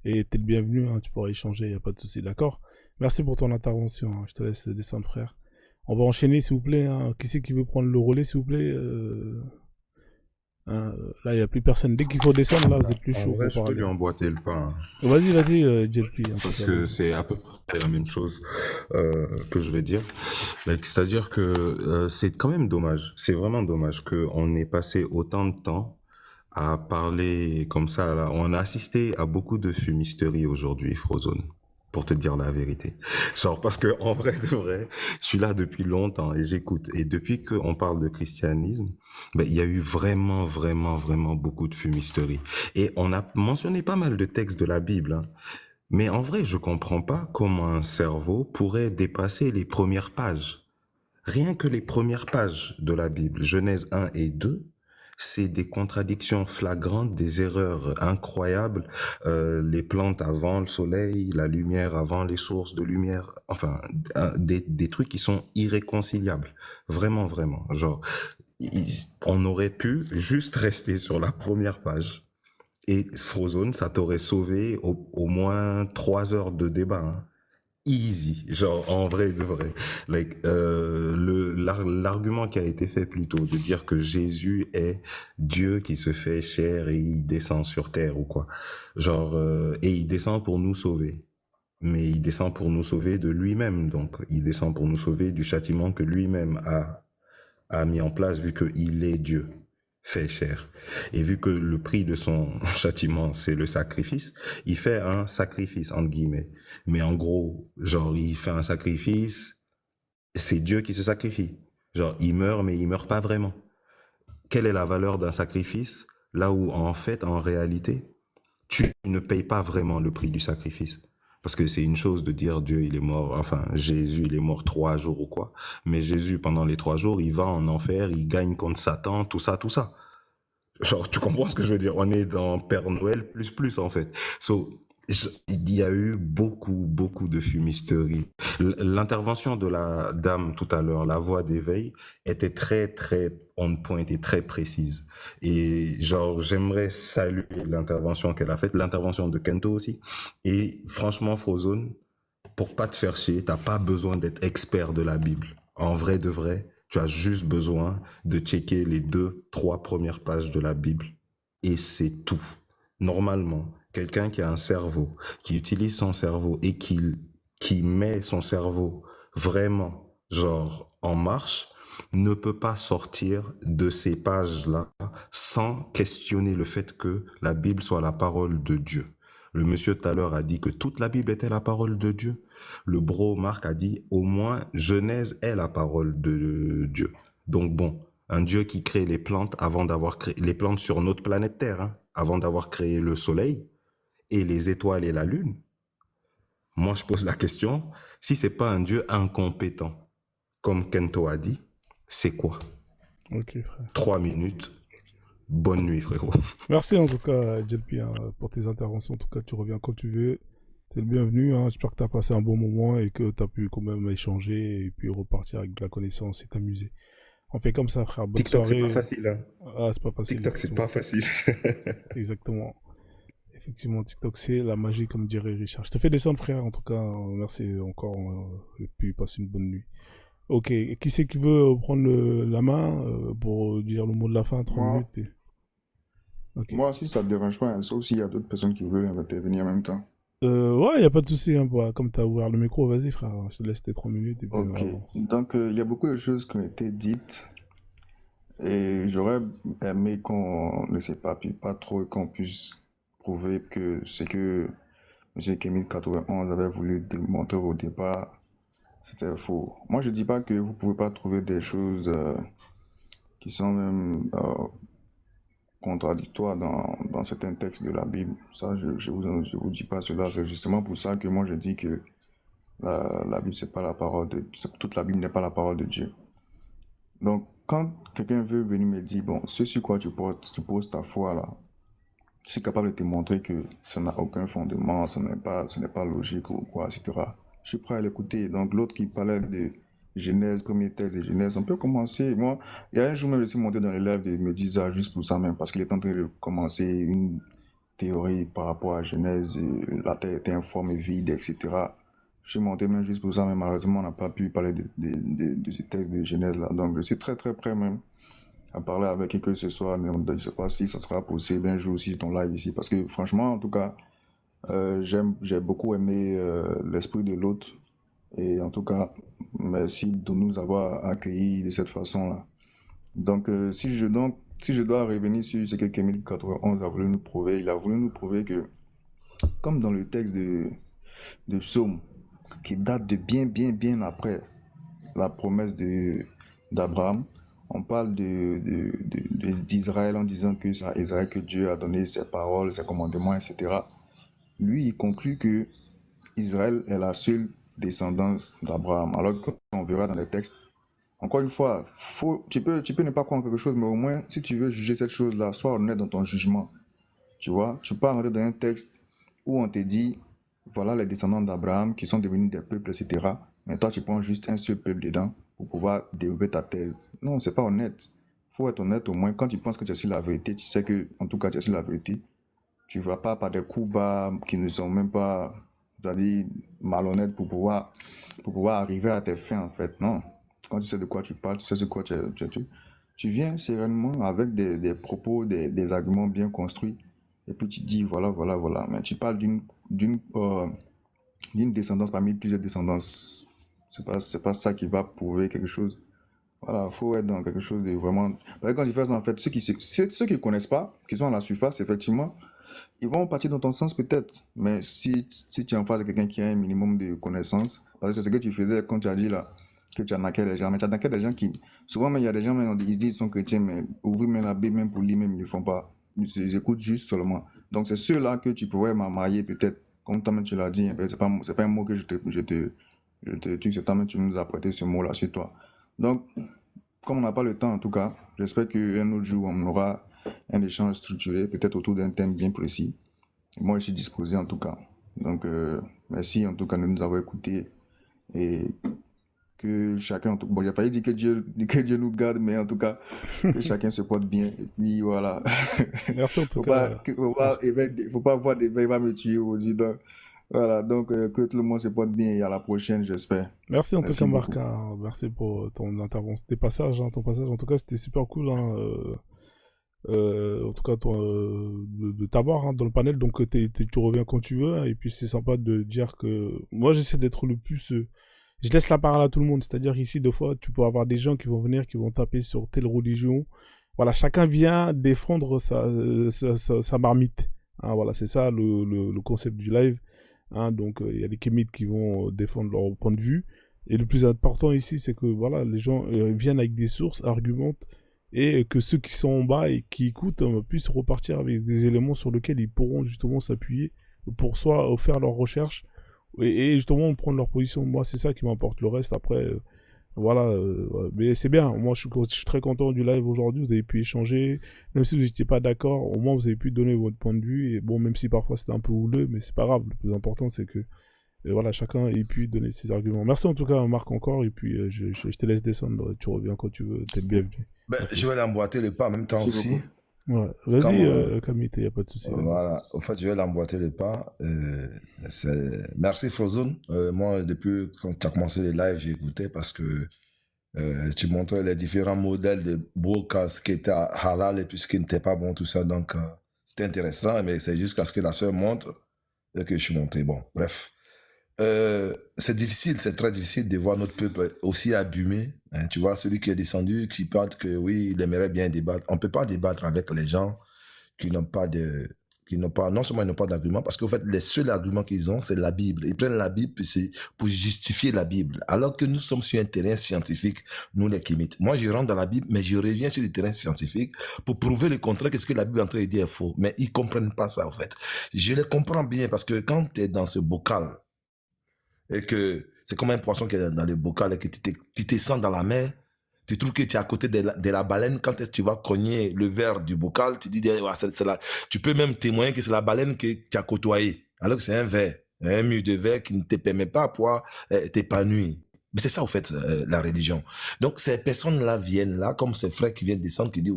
et t'es le bienvenu, hein, tu pourras échanger, il n'y a pas de souci, d'accord? Merci pour ton intervention, hein, je te laisse descendre, frère. On va enchaîner, s'il vous plaît. Hein. Qui c'est qui veut prendre le relais, s'il vous plaît? Hein, là, il n'y a plus personne. Dès qu'il faut descendre, là, vous êtes plus chaud. En vrai, pour je peux parler. lui emboîter le pain. Vas-y, JLP. Parce que c'est à peu près la même chose que je vais dire. C'est-à-dire que c'est quand même dommage. C'est vraiment dommage qu'on ait passé autant de temps à parler comme ça. Là. On a assisté à beaucoup de fumisterie aujourd'hui, Frozone. Pour te dire la vérité. Genre, parce que en vrai, de vrai, je suis là depuis longtemps et j'écoute. Et depuis qu'on parle de christianisme, ben, il y a eu vraiment, vraiment, vraiment beaucoup de fumisterie. Et on a mentionné pas mal de textes de la Bible. Hein. Mais en vrai, je comprends pas comment un cerveau pourrait dépasser les premières pages. Rien que les premières pages de la Bible, Genèse 1 et 2, c'est des contradictions flagrantes, des erreurs incroyables, les plantes avant le soleil, la lumière avant les sources de lumière, enfin, des trucs qui sont irréconciliables. Vraiment, vraiment. Genre, on aurait pu juste rester sur la première page. Et Frozone, ça t'aurait sauvé au moins 3 heures de débat. Hein. Easy, genre en vrai de vrai. Like, l'argument qui a été fait plutôt de dire que Jésus est Dieu qui se fait chair et il descend sur terre ou quoi. Genre, et il descend pour nous sauver. Mais il descend pour nous sauver de lui-même. Donc, il descend pour nous sauver du châtiment que lui-même a mis en place vu qu'il est Dieu fait chair. Et vu que le prix de son châtiment, c'est le sacrifice, il fait un sacrifice, entre guillemets. Mais en gros, genre, il fait un sacrifice, c'est Dieu qui se sacrifie. Genre, il meurt, mais il meurt pas vraiment. Quelle est la valeur d'un sacrifice? Là où, en fait, en réalité, tu ne payes pas vraiment le prix du sacrifice. Parce que c'est une chose de dire Dieu, il est mort, enfin, Jésus, il est mort 3 jours ou quoi. Mais Jésus, pendant les 3 jours, il va en enfer, il gagne contre Satan, tout ça, tout ça. Genre, tu comprends ce que je veux dire? On est dans Père Noël plus, en fait. Il y a eu beaucoup de fumisterie. L'intervention de la dame tout à l'heure, la voix d'éveil, était très on point et très précise. Et genre, j'aimerais saluer l'intervention qu'elle a faite, l'intervention de Kento aussi. Et franchement, Frozone, pour pas te faire chier, t'as pas besoin d'être expert de la Bible. En vrai de vrai, tu as juste besoin de checker les 2-3 premières pages de la Bible. Et c'est tout. Normalement, quelqu'un qui a un cerveau, qui utilise son cerveau et qui met son cerveau vraiment, genre, en marche, ne peut pas sortir de ces pages-là sans questionner le fait que la Bible soit la parole de Dieu. Le monsieur tout à l'heure a dit que toute la Bible était la parole de Dieu. Le bro Marc a dit au moins Genèse est la parole de Dieu. Donc bon, un Dieu qui crée les plantes avant d'avoir créé les plantes sur notre planète Terre, hein, avant d'avoir créé le soleil et les étoiles et la lune. Moi, je pose la question, si c'est pas un Dieu incompétent, comme Kento a dit, c'est quoi? Ok, frère. 3 minutes. Bonne nuit, frérot. Merci en tout cas, JLP, hein, pour tes interventions. En tout cas, tu reviens quand tu veux. T'es le bienvenu. Hein. J'espère que tu as passé un bon moment et que tu as pu quand même échanger et puis repartir avec de la connaissance et t'amuser. On fait comme ça, frère. Bonne TikTok, soirée. c'est pas facile. Hein. Ah, c'est pas facile. TikTok, c'est pas facile. Exactement. Effectivement, TikTok, c'est la magie, comme dirait Richard. Je te fais descendre, frère. En tout cas, merci encore. Et puis, passe une bonne nuit. Ok, qui c'est qui veut prendre la main pour dire le mot de la fin, 3 minutes et... Okay. Moi, si ça te dérange pas, hein, sauf s'il y a d'autres personnes qui veulent intervenir en même temps. Ouais, y a pas de souci. Hein, comme tu as ouvert le micro, vas-y, frère. Je te laisse tes 3 minutes. Et puis ok, donc il y a beaucoup de choses qui ont été dites. Et j'aurais aimé qu'on ne s'épapille pas trop et qu'on puisse prouver que ce que M. Kémy 91 avait voulu démontrer au départ, c'était faux. Moi, je dis pas que vous pouvez pas trouver des choses qui sont même contradictoires dans certains textes de la Bible. Ça, je vous dis pas cela. C'est justement pour ça que moi, je dis que la Bible, c'est pas la parole de... Toute la Bible n'est pas la parole de Dieu. Donc, quand quelqu'un veut venir me dire, bon, ce sur quoi tu poses ta foi là, je suis capable de te montrer que ça n'a aucun fondement, ce n'est pas logique ou quoi, etc. Je suis prêt à l'écouter. Donc, l'autre qui parlait de Genèse, premier texte de Genèse. On peut commencer. Moi, il y a un jour même, je suis monté dans les lives et il me disait ça juste pour ça même, parce qu'il est en train de commencer une théorie par rapport à Genèse, la terre était informe et vide, etc. Je suis monté même juste pour ça, mais malheureusement, on n'a pas pu parler de ce texte de Genèse là. Donc, je suis très très prêt même à parler avec qui que ce soit. Mais je ne sais pas si ça sera possible un jour aussi ton live ici, parce que franchement, en tout cas, j'ai beaucoup aimé l'esprit de l'autre. Et en tout cas, merci de nous avoir accueillis de cette façon-là. Donc, si je dois revenir sur ce que Kémit 91 a voulu nous prouver, il a voulu nous prouver que, comme dans le texte de Psaume, qui date de bien après la promesse d'Abraham, on parle d'Israël en disant que c'est à Israël que Dieu a donné ses paroles, ses commandements, etc. Lui, il conclut que Israël est la seule descendance d'Abraham. Alors qu'on verra dans les textes, encore une fois, tu peux ne pas croire en quelque chose, mais au moins, si tu veux juger cette chose-là, sois honnête dans ton jugement. Tu vois, tu peux pas rentrer dans un texte où on te dit, voilà les descendants d'Abraham qui sont devenus des peuples, etc. Mais toi, tu prends juste un seul peuple dedans pour pouvoir développer ta thèse. Non, c'est pas honnête. Faut être honnête au moins. Quand tu penses que tu as su la vérité, tu sais que, en tout cas, tu as su la vérité. Tu ne vas pas par des coups bas qui ne sont même pas, c'est-à-dire malhonnêtes pour pouvoir arriver à tes fins, en fait. Non. Quand tu sais de quoi tu parles, tu sais de quoi tu viens sereinement avec des propos, des arguments bien construits. Et puis tu dis, voilà. Mais tu parles d'une descendance parmi plusieurs descendances. C'est pas ça qui va prouver quelque chose. Voilà, il faut être dans quelque chose de vraiment... Parce que quand tu fais ça, en fait, ceux qui ne connaissent pas, qui sont à la surface, effectivement, ils vont partir dans ton sens peut-être. Mais si tu es en face de quelqu'un qui a un minimum de connaissances, parce que c'est ce que tu faisais quand tu as dit là, que tu arnaquais les gens. Mais tu arnaquais des gens qui... Souvent, il y a des gens, ils disent qu'ils sont chrétiens, mais ouvrir même la Bible, même pour lire, même, ils ne le font pas. Ils écoutent juste seulement. Donc, c'est ceux-là que tu pourrais marier peut-être. Comme toi-même tu l'as dit, c'est pas un mot que je te tue, c'est toi-même tu nous as prêté ce mot-là sur toi. Donc, comme on n'a pas le temps en tout cas, j'espère qu'un autre jour, on aura un échange structuré, peut-être autour d'un thème bien précis. Moi, je suis disposé en tout cas. Donc, merci en tout cas de nous avoir écoutés. Et que chacun... Bon, il a failli dire que Dieu nous garde, mais en tout cas, que chacun se porte bien. Et puis, voilà. Merci en tout cas. Faut pas voir des veilles, va me tuer aujourd'hui. Donc, voilà, donc que tout le monde se porte bien et à la prochaine, j'espère. Merci en tout cas, Marc. Merci pour ton intervention, ton passage. En tout cas, c'était super cool. En tout cas, de t'avoir dans le panel. Donc, tu reviens quand tu veux. Et puis, c'est sympa de dire que moi, j'essaie d'être le plus... je laisse la parole à tout le monde. C'est-à-dire ici, des fois, tu peux avoir des gens qui vont venir, qui vont taper sur telle religion. Voilà, chacun vient défendre sa marmite. Voilà, c'est ça le concept du live. Donc il y a des kémites qui vont défendre leur point de vue, et le plus important ici c'est que voilà, les gens viennent avec des sources, argumentent, et que ceux qui sont en bas et qui écoutent puissent repartir avec des éléments sur lesquels ils pourront justement s'appuyer pour soit faire leurs recherches et justement prendre leur position. Moi c'est ça qui m'importe, le reste après voilà, mais c'est bien. Moi je suis très content du live aujourd'hui, vous avez pu échanger, même si vous n'étiez pas d'accord, au moins vous avez pu donner votre point de vue, et bon, même si parfois c'était un peu houleux, mais c'est pas grave, le plus important c'est que voilà, chacun ait pu donner ses arguments. Merci en tout cas Marc encore, et puis je te laisse descendre, tu reviens quand tu veux, t'es le bienvenu. Je vais l'emboîter le pas en même temps aussi. Ouais. Vas-y Camille, il n'y a pas de souci. Voilà, en fait je vais l'emboîter le pas. Merci Frozone. Moi depuis quand tu as commencé les lives, j'ai écouté parce que tu montrais les différents modèles de broadcast, ce qui était halal et puis ce qui n'était pas bon, tout ça. Donc c'était intéressant, mais c'est jusqu'à ce que la soeur montre que je suis monté. Bon, bref. C'est difficile, c'est très difficile de voir notre peuple aussi abîmé. Tu vois, celui qui est descendu, qui pense que oui, il aimerait bien débattre. On ne peut pas débattre avec les gens qui n'ont pas non seulement ils n'ont pas d'argument, parce qu'en fait, les seuls arguments qu'ils ont, c'est la Bible. Ils prennent la Bible pour justifier la Bible. Alors que nous sommes sur un terrain scientifique, nous les kémites. Moi, je rentre dans la Bible, mais je reviens sur le terrain scientifique pour prouver le contraire, que ce que la Bible est en train de dire est faux. Mais ils ne comprennent pas ça, en fait. Je les comprends bien, parce que quand tu es dans ce bocal, et que c'est comme un poisson qui est dans le bocal et que tu te sens dans la mer, tu trouves que tu es à côté de la baleine. Quand est-ce que tu vas cogner le verre du bocal, tu dis, tu peux même témoigner que c'est la baleine que tu as côtoyée, alors que c'est un verre, un mur de verre qui ne te permet pas de pouvoir t'épanouir. Mais c'est ça, au fait, la religion. Donc, ces personnes-là viennent là, comme ces frères qui viennent descendre, qui disent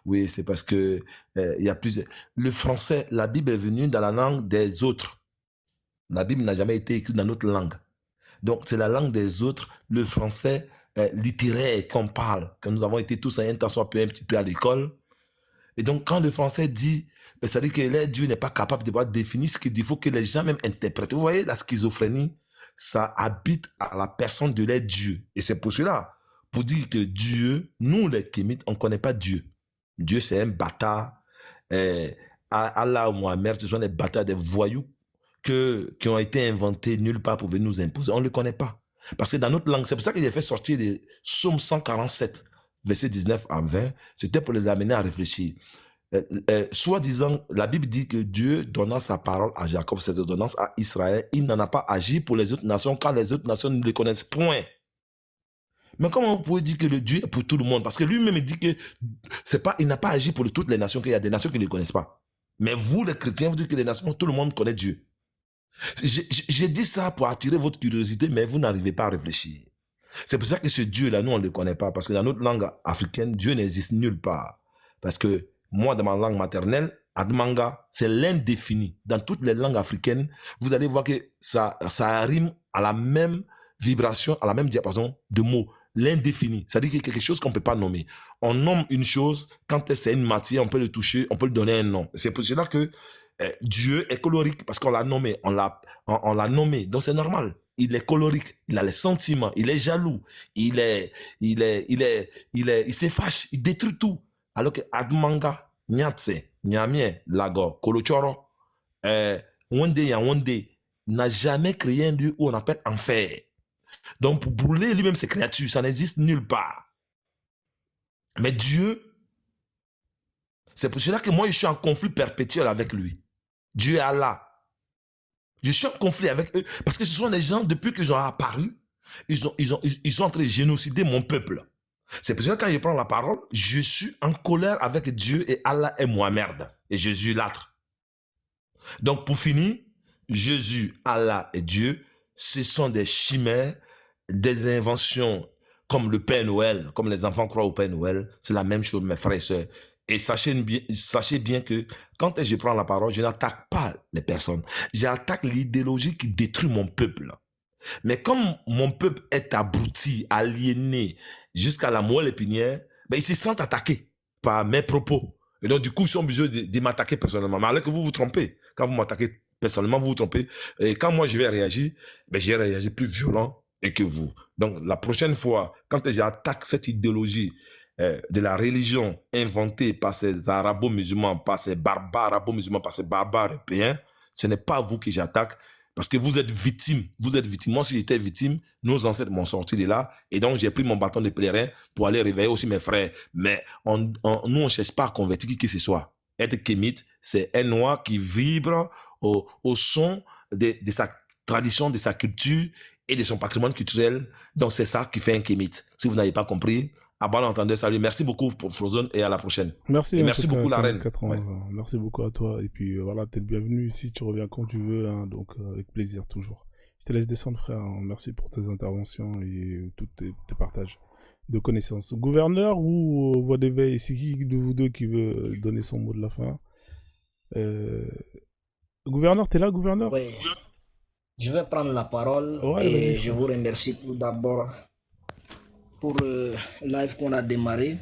oui, c'est parce que il y a plus. Le français, la Bible est venue dans la langue des autres. La Bible n'a jamais été écrite dans notre langue. Donc, c'est la langue des autres, le français littéraire qu'on parle, que nous avons été tous un temps soit peu un petit peu à l'école. Et donc, quand le français dit, c'est-à-dire que Dieu n'est pas capable de définir ce qu'il dit, il faut que les gens même interprètent. Vous voyez, la schizophrénie, ça habite à la personne de l'air Dieu. Et c'est pour cela, pour dire que Dieu, nous les Kémites, on ne connaît pas Dieu. Dieu, c'est un bâtard. Allah ou Mohamed, ce sont des bâtards, des voyous qui ont été inventés nulle part pour venir nous imposer. On ne le connaît pas. Parce que dans notre langue, c'est pour ça que j'ai fait sortir les Psaumes 147, versets 19 à 20. C'était pour les amener à réfléchir. Soi-disant, la Bible dit que Dieu donna sa parole à Jacob, ses ordonnances à Israël. Il n'en a pas agi pour les autres nations quand les autres nations ne le connaissent point. Mais comment vous pouvez dire que le Dieu est pour tout le monde? Parce que lui-même dit que il n'a pas agi pour toutes les nations, qu'il y a des nations qui ne le connaissent pas. Mais vous, les chrétiens, vous dites que les nations, tout le monde connaît Dieu. J'ai dit ça pour attirer votre curiosité, mais vous n'arrivez pas à réfléchir. C'est pour ça que ce Dieu-là, nous, on ne le connaît pas. Parce que dans notre langue africaine, Dieu n'existe nulle part. Parce que moi, dans ma langue maternelle, Admanga, c'est l'indéfini. Dans toutes les langues africaines, vous allez voir que ça rime à la même vibration, à la même diapason de mots. L'indéfini, c'est-à-dire qu'il y a quelque chose qu'on ne peut pas nommer. On nomme une chose, quand c'est une matière, on peut le toucher, on peut lui donner un nom. C'est pour cela que Dieu est colorique, parce qu'on l'a nommé, on l'a nommé, donc c'est normal. Il est colorique, il a les sentiments, il est jaloux, il se fâche, il détruit tout. Alors que Admanga, Nyatse, Nyamie, Lago, Kolochoro, Wende, n'a jamais créé un lieu où on appelle enfer. Donc pour brûler lui-même ses créatures, ça n'existe nulle part. Mais Dieu, c'est pour cela que moi je suis en conflit perpétuel avec lui. Dieu est Allah. Je suis en conflit avec eux parce que ce sont des gens, depuis qu'ils ont apparu, ils sont en train de génocider mon peuple. C'est pour ça que quand je prends la parole, je suis en colère avec Dieu et Allah et Mohamed et Jésus l'âtre. Donc pour finir, Jésus, Allah et Dieu, ce sont des chimères, des inventions comme le Père Noël, comme les enfants croient au Père Noël. C'est la même chose, mes frères et sœurs. Et sachez bien que quand je prends la parole, je n'attaque pas les personnes. J'attaque l'idéologie qui détruit mon peuple. Mais comme mon peuple est abruti, aliéné, jusqu'à la moelle épinière, ben ils se sentent attaqués par mes propos. Et donc, du coup, ils sont obligés de m'attaquer personnellement. Mais alors que vous vous trompez. Quand vous m'attaquez personnellement, vous vous trompez. Et quand moi, je vais réagir, ben, je vais réagir plus violent que vous. Donc, la prochaine fois, quand j'attaque cette idéologie de la religion inventée par ces arabo-musulmans, par ces barbares arabo-musulmans, par ces barbares européens, ce n'est pas vous que j'attaque. Parce que vous êtes victime. Vous êtes victime. Moi, si j'étais victime, nos ancêtres m'ont sorti de là. Et donc, j'ai pris mon bâton de pèlerin pour aller réveiller aussi mes frères. Mais nous, on ne cherche pas à convertir qui que ce soit. Être kémite, c'est un noir qui vibre au son de sa tradition, de sa culture et de son patrimoine culturel. Donc, c'est ça qui fait un kémite. Si vous n'avez pas compris, à bon entendeur, salut. Merci beaucoup pour Frozen et à la prochaine. Merci. Et merci beaucoup, la reine. Ouais. Merci beaucoup à toi. Et puis voilà, t'es le bienvenu ici. Tu reviens quand tu veux. Hein, donc, avec plaisir, toujours. Je te laisse descendre, frère. Hein. Merci pour tes interventions et tous tes partages de connaissances. Gouverneur ou voix d'éveil, c'est qui de vous deux qui veut donner son mot de la fin? Gouverneur, t'es là, gouverneur? Oui. Je vais prendre la parole et je vous remercie tout d'abord pour le live qu'on a démarré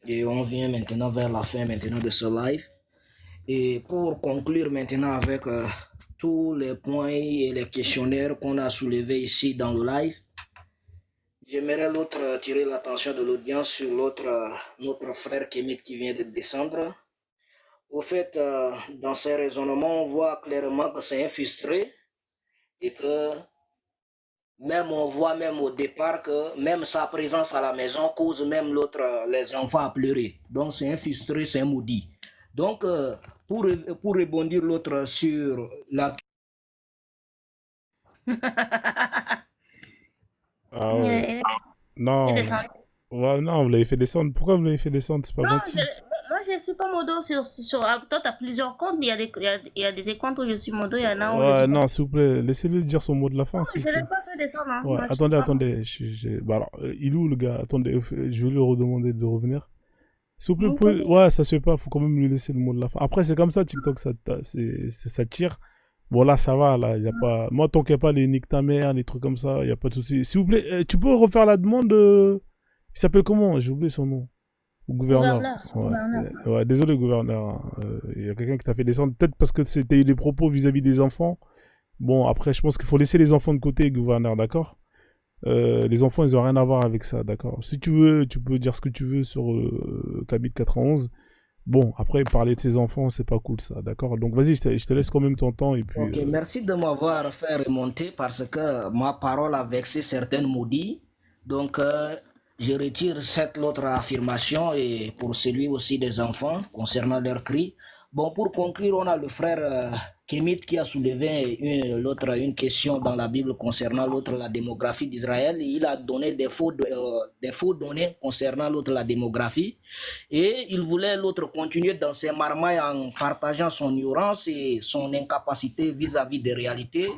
et on vient maintenant vers la fin maintenant de ce live et pour conclure maintenant avec tous les points et les questionnaires qu'on a soulevés ici dans le live, j'aimerais tirer l'attention de l'audience sur notre frère Kémite qui vient de descendre. Au fait, dans ses raisonnements, on voit clairement que c'est un frustré et que même on voit même au départ que même sa présence à la maison cause même les enfants à pleurer. Donc c'est un frustré, c'est un maudit. Donc pour rebondir l'autre sur la... Ah ouais. Non. Ouais, non, vous l'avez fait descendre. Pourquoi vous l'avez fait descendre? C'est pas gentil. moi, je ne suis pas modo toi, tu as plusieurs comptes, il y a des comptes où je suis modo, il y en a où je suis non, s'il vous plaît, laissez-le dire son mot de la fin, pas. s'il Je vous ne plaît. l'ai pas fait descendre. Hein. Ouais, Moi, attendez. Bah alors, il est où le gars? Attendez, je vais lui redemander de revenir. S'il vous plaît, ouais, ça se fait pas, faut quand même lui laisser le mot de la fin. Après, c'est comme ça, TikTok, ça tire. Bon, là, ça va, là, y a pas... Moi, tant qu'il n'y a pas les nique ta mère, les trucs comme ça, il n'y a pas de souci. S'il vous plaît, tu peux refaire la demande Il s'appelle comment? J'ai oublié son nom. Gouverneur. Ouais, désolé, gouverneur. Il y a quelqu'un qui t'a fait descendre, peut-être parce que c'était les propos vis-à-vis des enfants. Bon, après, je pense qu'il faut laisser les enfants de côté, gouverneur, d'accord? Les enfants, ils n'ont rien à voir avec ça, d'accord? Si tu veux, tu peux dire ce que tu veux sur Kabit 91. Bon, après, parler de ses enfants, c'est pas cool, ça, d'accord? Donc, vas-y, je te laisse quand même ton temps, et puis... Ok, merci de m'avoir fait remonter parce que ma parole a vexé certaines maudits. Donc, je retire cette autre affirmation et pour celui aussi des enfants concernant leurs cris. Bon, pour conclure, on a le frère Kémit qui a soulevé une question dans la Bible concernant la démographie d'Israël. Il a donné des faux données concernant la démographie et il voulait continuer dans ses marmailles en partageant son ignorance et son incapacité vis-à-vis des réalités.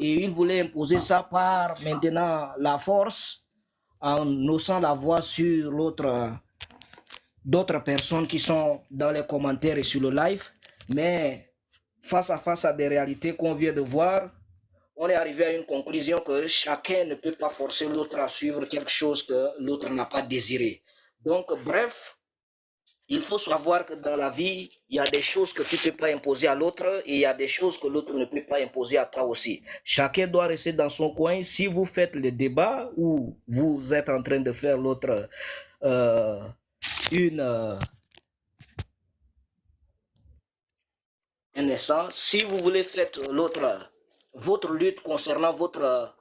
Et il voulait imposer ça par maintenant la force en osant la voix sur d'autres personnes qui sont dans les commentaires et sur le live, mais face à des réalités qu'on vient de voir, on est arrivé à une conclusion que chacun ne peut pas forcer l'autre à suivre quelque chose que l'autre n'a pas désiré. Donc, bref, il faut savoir que dans la vie, il y a des choses que tu ne peux pas imposer à l'autre et il y a des choses que l'autre ne peut pas imposer à toi aussi. Chacun doit rester dans son coin. Si vous faites le débat ou vous êtes en train de faire l'autre si vous voulez faire votre lutte concernant votre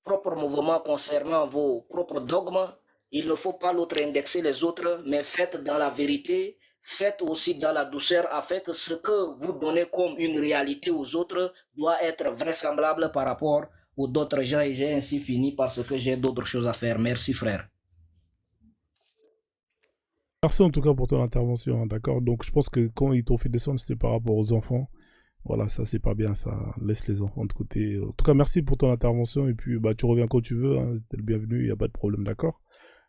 propre mouvement, concernant vos propres dogmes, il ne faut pas l'autre indexer les autres, mais faites dans la vérité, faites aussi dans la douceur, afin que ce que vous donnez comme une réalité aux autres doit être vraisemblable par rapport aux d'autres gens. Et j'ai ainsi fini parce que j'ai d'autres choses à faire. Merci frère. Merci en tout cas pour ton intervention, d'accord? Donc je pense que quand ils t'ont fait descendre, c'était par rapport aux enfants. Voilà, ça c'est pas bien, ça laisse les enfants de côté. En tout cas, merci pour ton intervention et puis bah tu reviens quand tu veux, hein. T'es le bienvenu, il n'y a pas de problème, d'accord?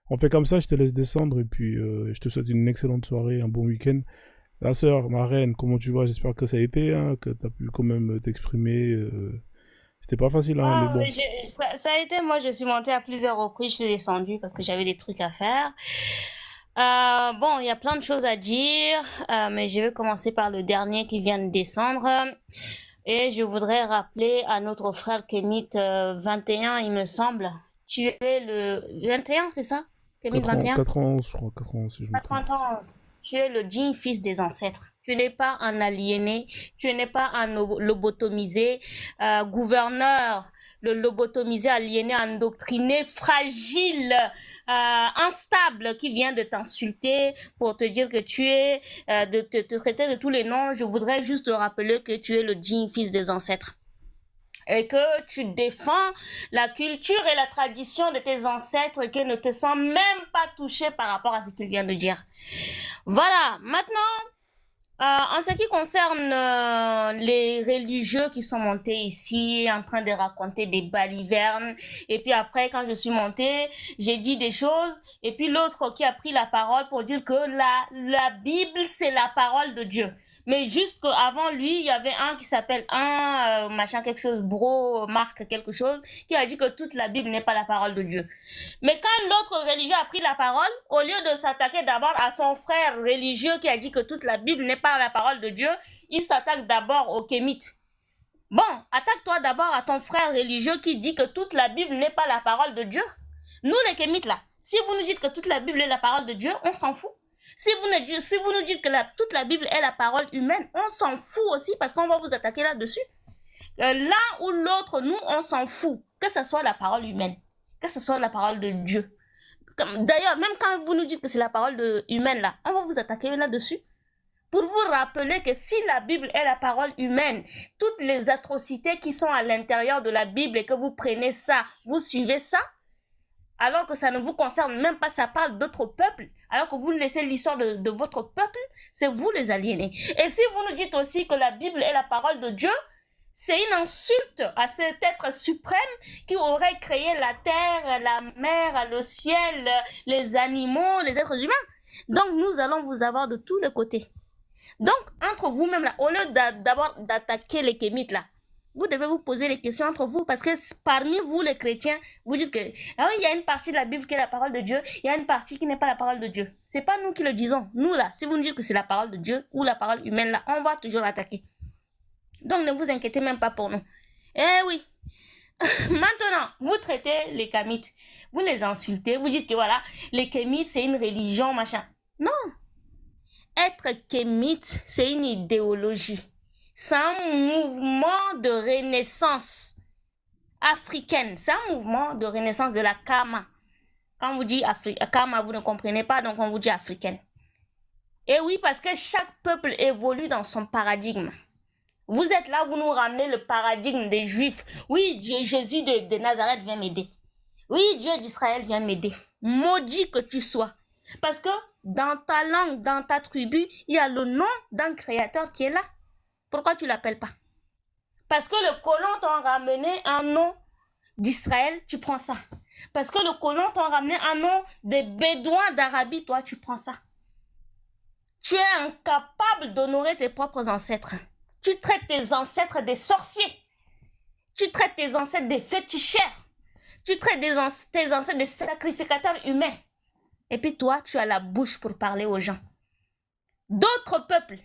On fait comme ça, je te laisse descendre et puis je te souhaite une excellente soirée, un bon week-end. La sœur, ma reine, comment tu vas? J'espère que ça a été, hein, que tu as pu quand même t'exprimer. C'était pas facile, hein, mais bon. Ça a été, moi je suis montée à plusieurs reprises, je suis descendue parce que j'avais des trucs à faire. Bon, il y a plein de choses à dire, mais je vais commencer par le dernier qui vient de descendre. Et je voudrais rappeler à notre frère Kémit 21, il me semble. Tu es le 21, c'est ça? Kémit 21? 91, je crois, 91 si je me trompe. 91. Tu es le digne fils des ancêtres. Tu n'es pas un aliéné, tu n'es pas un lobotomisé, gouverneur, le lobotomisé, aliéné, endoctriné, fragile, instable, qui vient de t'insulter pour te dire que tu es, de te traiter de tous les noms. Je voudrais juste te rappeler que tu es le digne fils des ancêtres. Et que tu défends la culture et la tradition de tes ancêtres et qu'ils ne te sont même pas touchés par rapport à ce qu'il vient de dire. Voilà, maintenant... en ce qui concerne les religieux qui sont montés ici en train de raconter des balivernes et puis après quand je suis montée j'ai dit des choses et puis l'autre qui a pris la parole pour dire que la Bible c'est la parole de Dieu, mais juste qu'avant lui il y avait un qui s'appelle machin quelque chose, bro Marc quelque chose, qui a dit que toute la Bible n'est pas la parole de Dieu. Mais quand l'autre religieux a pris la parole, au lieu de s'attaquer d'abord à son frère religieux qui a dit que toute la Bible n'est pas la parole de Dieu, il s'attaque d'abord aux Kémites. Bon, attaque-toi d'abord à ton frère religieux qui dit que toute la Bible n'est pas la parole de Dieu. Nous les Kémites là, si vous nous dites que toute la Bible est la parole de Dieu, on s'en fout. Si vous nous dites que toute la Bible est la parole humaine, on s'en fout aussi parce qu'on va vous attaquer là-dessus. L'un ou l'autre, nous on s'en fout, que ce soit la parole humaine, que ce soit la parole de Dieu. D'ailleurs, même quand vous nous dites que c'est la parole humaine là, on va vous attaquer là-dessus. Pour vous rappeler que si la Bible est la parole humaine, toutes les atrocités qui sont à l'intérieur de la Bible et que vous prenez ça, vous suivez ça, alors que ça ne vous concerne même pas, ça parle d'autres peuples, alors que vous laissez l'histoire de votre peuple, c'est vous les aliénés. Et si vous nous dites aussi que la Bible est la parole de Dieu, c'est une insulte à cet être suprême qui aurait créé la terre, la mer, le ciel, les animaux, les êtres humains. Donc, nous allons vous avoir de tous les côtés. Donc, entre vous-même, là, au lieu d'abord d'attaquer les kémites, là, vous devez vous poser les questions entre vous, parce que parmi vous, les chrétiens, vous dites que ah oui, il y a une partie de la Bible qui est la parole de Dieu, il y a une partie qui n'est pas la parole de Dieu. C'est pas nous qui le disons. Nous, là, si vous nous dites que c'est la parole de Dieu ou la parole humaine, là, on va toujours l'attaquer. Donc, ne vous inquiétez même pas pour nous. Eh oui. Maintenant, vous traitez les kémites. Vous les insultez. Vous dites que voilà, les kémites, c'est une religion, machin. Non. Être kémite, c'est une idéologie. C'est un mouvement de renaissance africaine. C'est un mouvement de renaissance de la Kama. Quand on vous dit Kama, vous ne comprenez pas, donc on vous dit africaine. Et oui, parce que chaque peuple évolue dans son paradigme. Vous êtes là, vous nous ramenez le paradigme des Juifs. Oui, Jésus de Nazareth vient m'aider. Oui, Dieu d'Israël vient m'aider. Maudit que tu sois. Parce que dans ta langue, dans ta tribu, il y a le nom d'un créateur qui est là. Pourquoi tu ne l'appelles pas? Parce que le colon t'a ramené un nom d'Israël, tu prends ça. Parce que le colon t'a ramené un nom des Bédouins d'Arabie, toi, tu prends ça. Tu es incapable d'honorer tes propres ancêtres. Tu traites tes ancêtres des sorciers. Tu traites tes ancêtres des féticheurs. Tu traites tes ancêtres des sacrificateurs humains. Et puis toi, tu as la bouche pour parler aux gens. D'autres peuples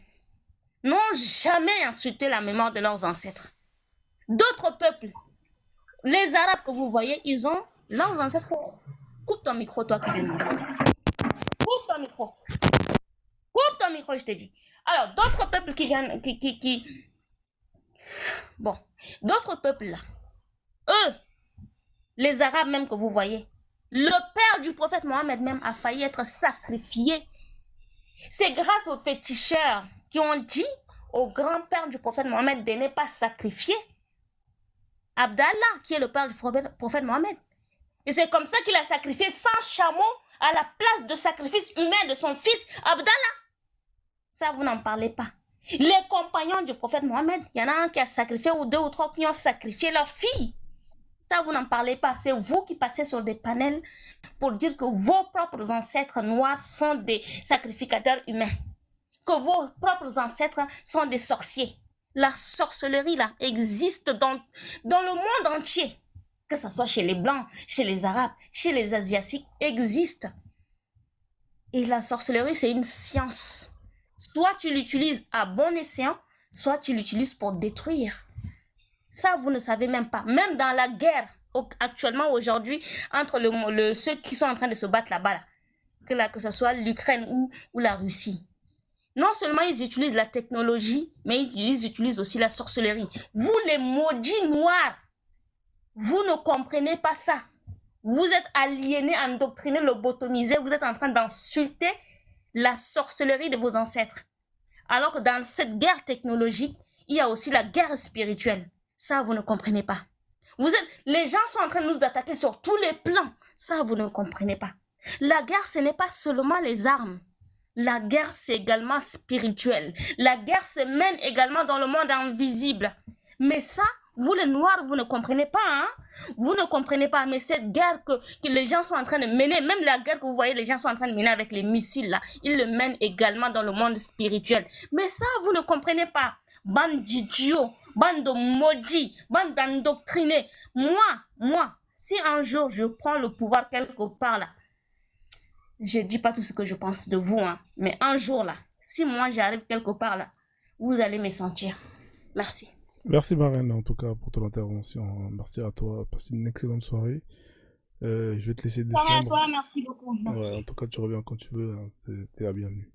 n'ont jamais insulté la mémoire de leurs ancêtres. D'autres peuples, les Arabes que vous voyez, ils ont leurs ancêtres. Coupe ton micro, toi qui viens. Coupe ton micro. Coupe ton micro, je te dis. Alors, d'autres peuples qui viennent, Bon, d'autres peuples là, eux, les Arabes même que vous voyez, le père du prophète Mohammed même a failli être sacrifié. C'est grâce aux féticheurs qui ont dit au grand-père du prophète Mohammed de ne pas sacrifier Abdallah, qui est le père du prophète Mohammed. Et c'est comme ça qu'il a sacrifié 100 chameaux à la place de sacrifice humain de son fils Abdallah. Ça, vous n'en parlez pas. Les compagnons du prophète Mohammed, il y en a un qui a sacrifié ou deux ou trois qui ont sacrifié leur fille. Ça, vous n'en parlez pas. C'est vous qui passez sur des panels pour dire que vos propres ancêtres noirs sont des sacrificateurs humains. Que vos propres ancêtres sont des sorciers. La sorcellerie, là, existe dans le monde entier. Que ce soit chez les Blancs, chez les Arabes, chez les Asiatiques, existe. Et la sorcellerie, c'est une science. Soit tu l'utilises à bon escient, soit tu l'utilises pour détruire. Ça, vous ne savez même pas. Même dans la guerre, actuellement, aujourd'hui, entre ceux qui sont en train de se battre là-bas, que ce soit l'Ukraine ou la Russie. Non seulement ils utilisent la technologie, mais ils utilisent aussi la sorcellerie. Vous, les maudits noirs, vous ne comprenez pas ça. Vous êtes aliénés, endoctrinés, lobotomisés. Vous êtes en train d'insulter la sorcellerie de vos ancêtres. Alors que dans cette guerre technologique, il y a aussi la guerre spirituelle. Ça, vous ne comprenez pas. Les gens sont en train de nous attaquer sur tous les plans. Ça, vous ne comprenez pas. La guerre, ce n'est pas seulement les armes. La guerre, c'est également spirituel. La guerre se mène également dans le monde invisible. Mais ça, vous les Noirs, vous ne comprenez pas, hein? Vous ne comprenez pas, mais cette guerre que les gens sont en train de mener, même la guerre que vous voyez, les gens sont en train de mener avec les missiles, là, ils le mènent également dans le monde spirituel. Mais ça, vous ne comprenez pas. Bande d'idiots, bande de maudits, bande d'endoctrinés. Moi, si un jour je prends le pouvoir quelque part, là, je dis pas tout ce que je pense de vous, hein, mais un jour, là, si moi j'arrive quelque part, là, vous allez me sentir. Merci. Merci Marraine, en tout cas, pour ton intervention. Merci à toi. Passe une excellente soirée. Je vais te laisser descendre. Merci à toi, merci beaucoup. Merci. Ouais, en tout cas, tu reviens quand tu veux. Hein. T'es la bienvenue.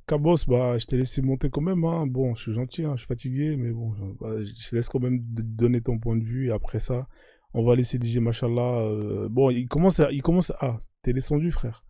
Cabos, bah, je t'ai laissé monter quand même. Hein. Bon, je suis gentil, hein, je suis fatigué, mais bon, je te laisse quand même donner ton point de vue. Et après ça, on va laisser DJ Machallah. Bon, il commence à... Ah, t'es descendu, frère.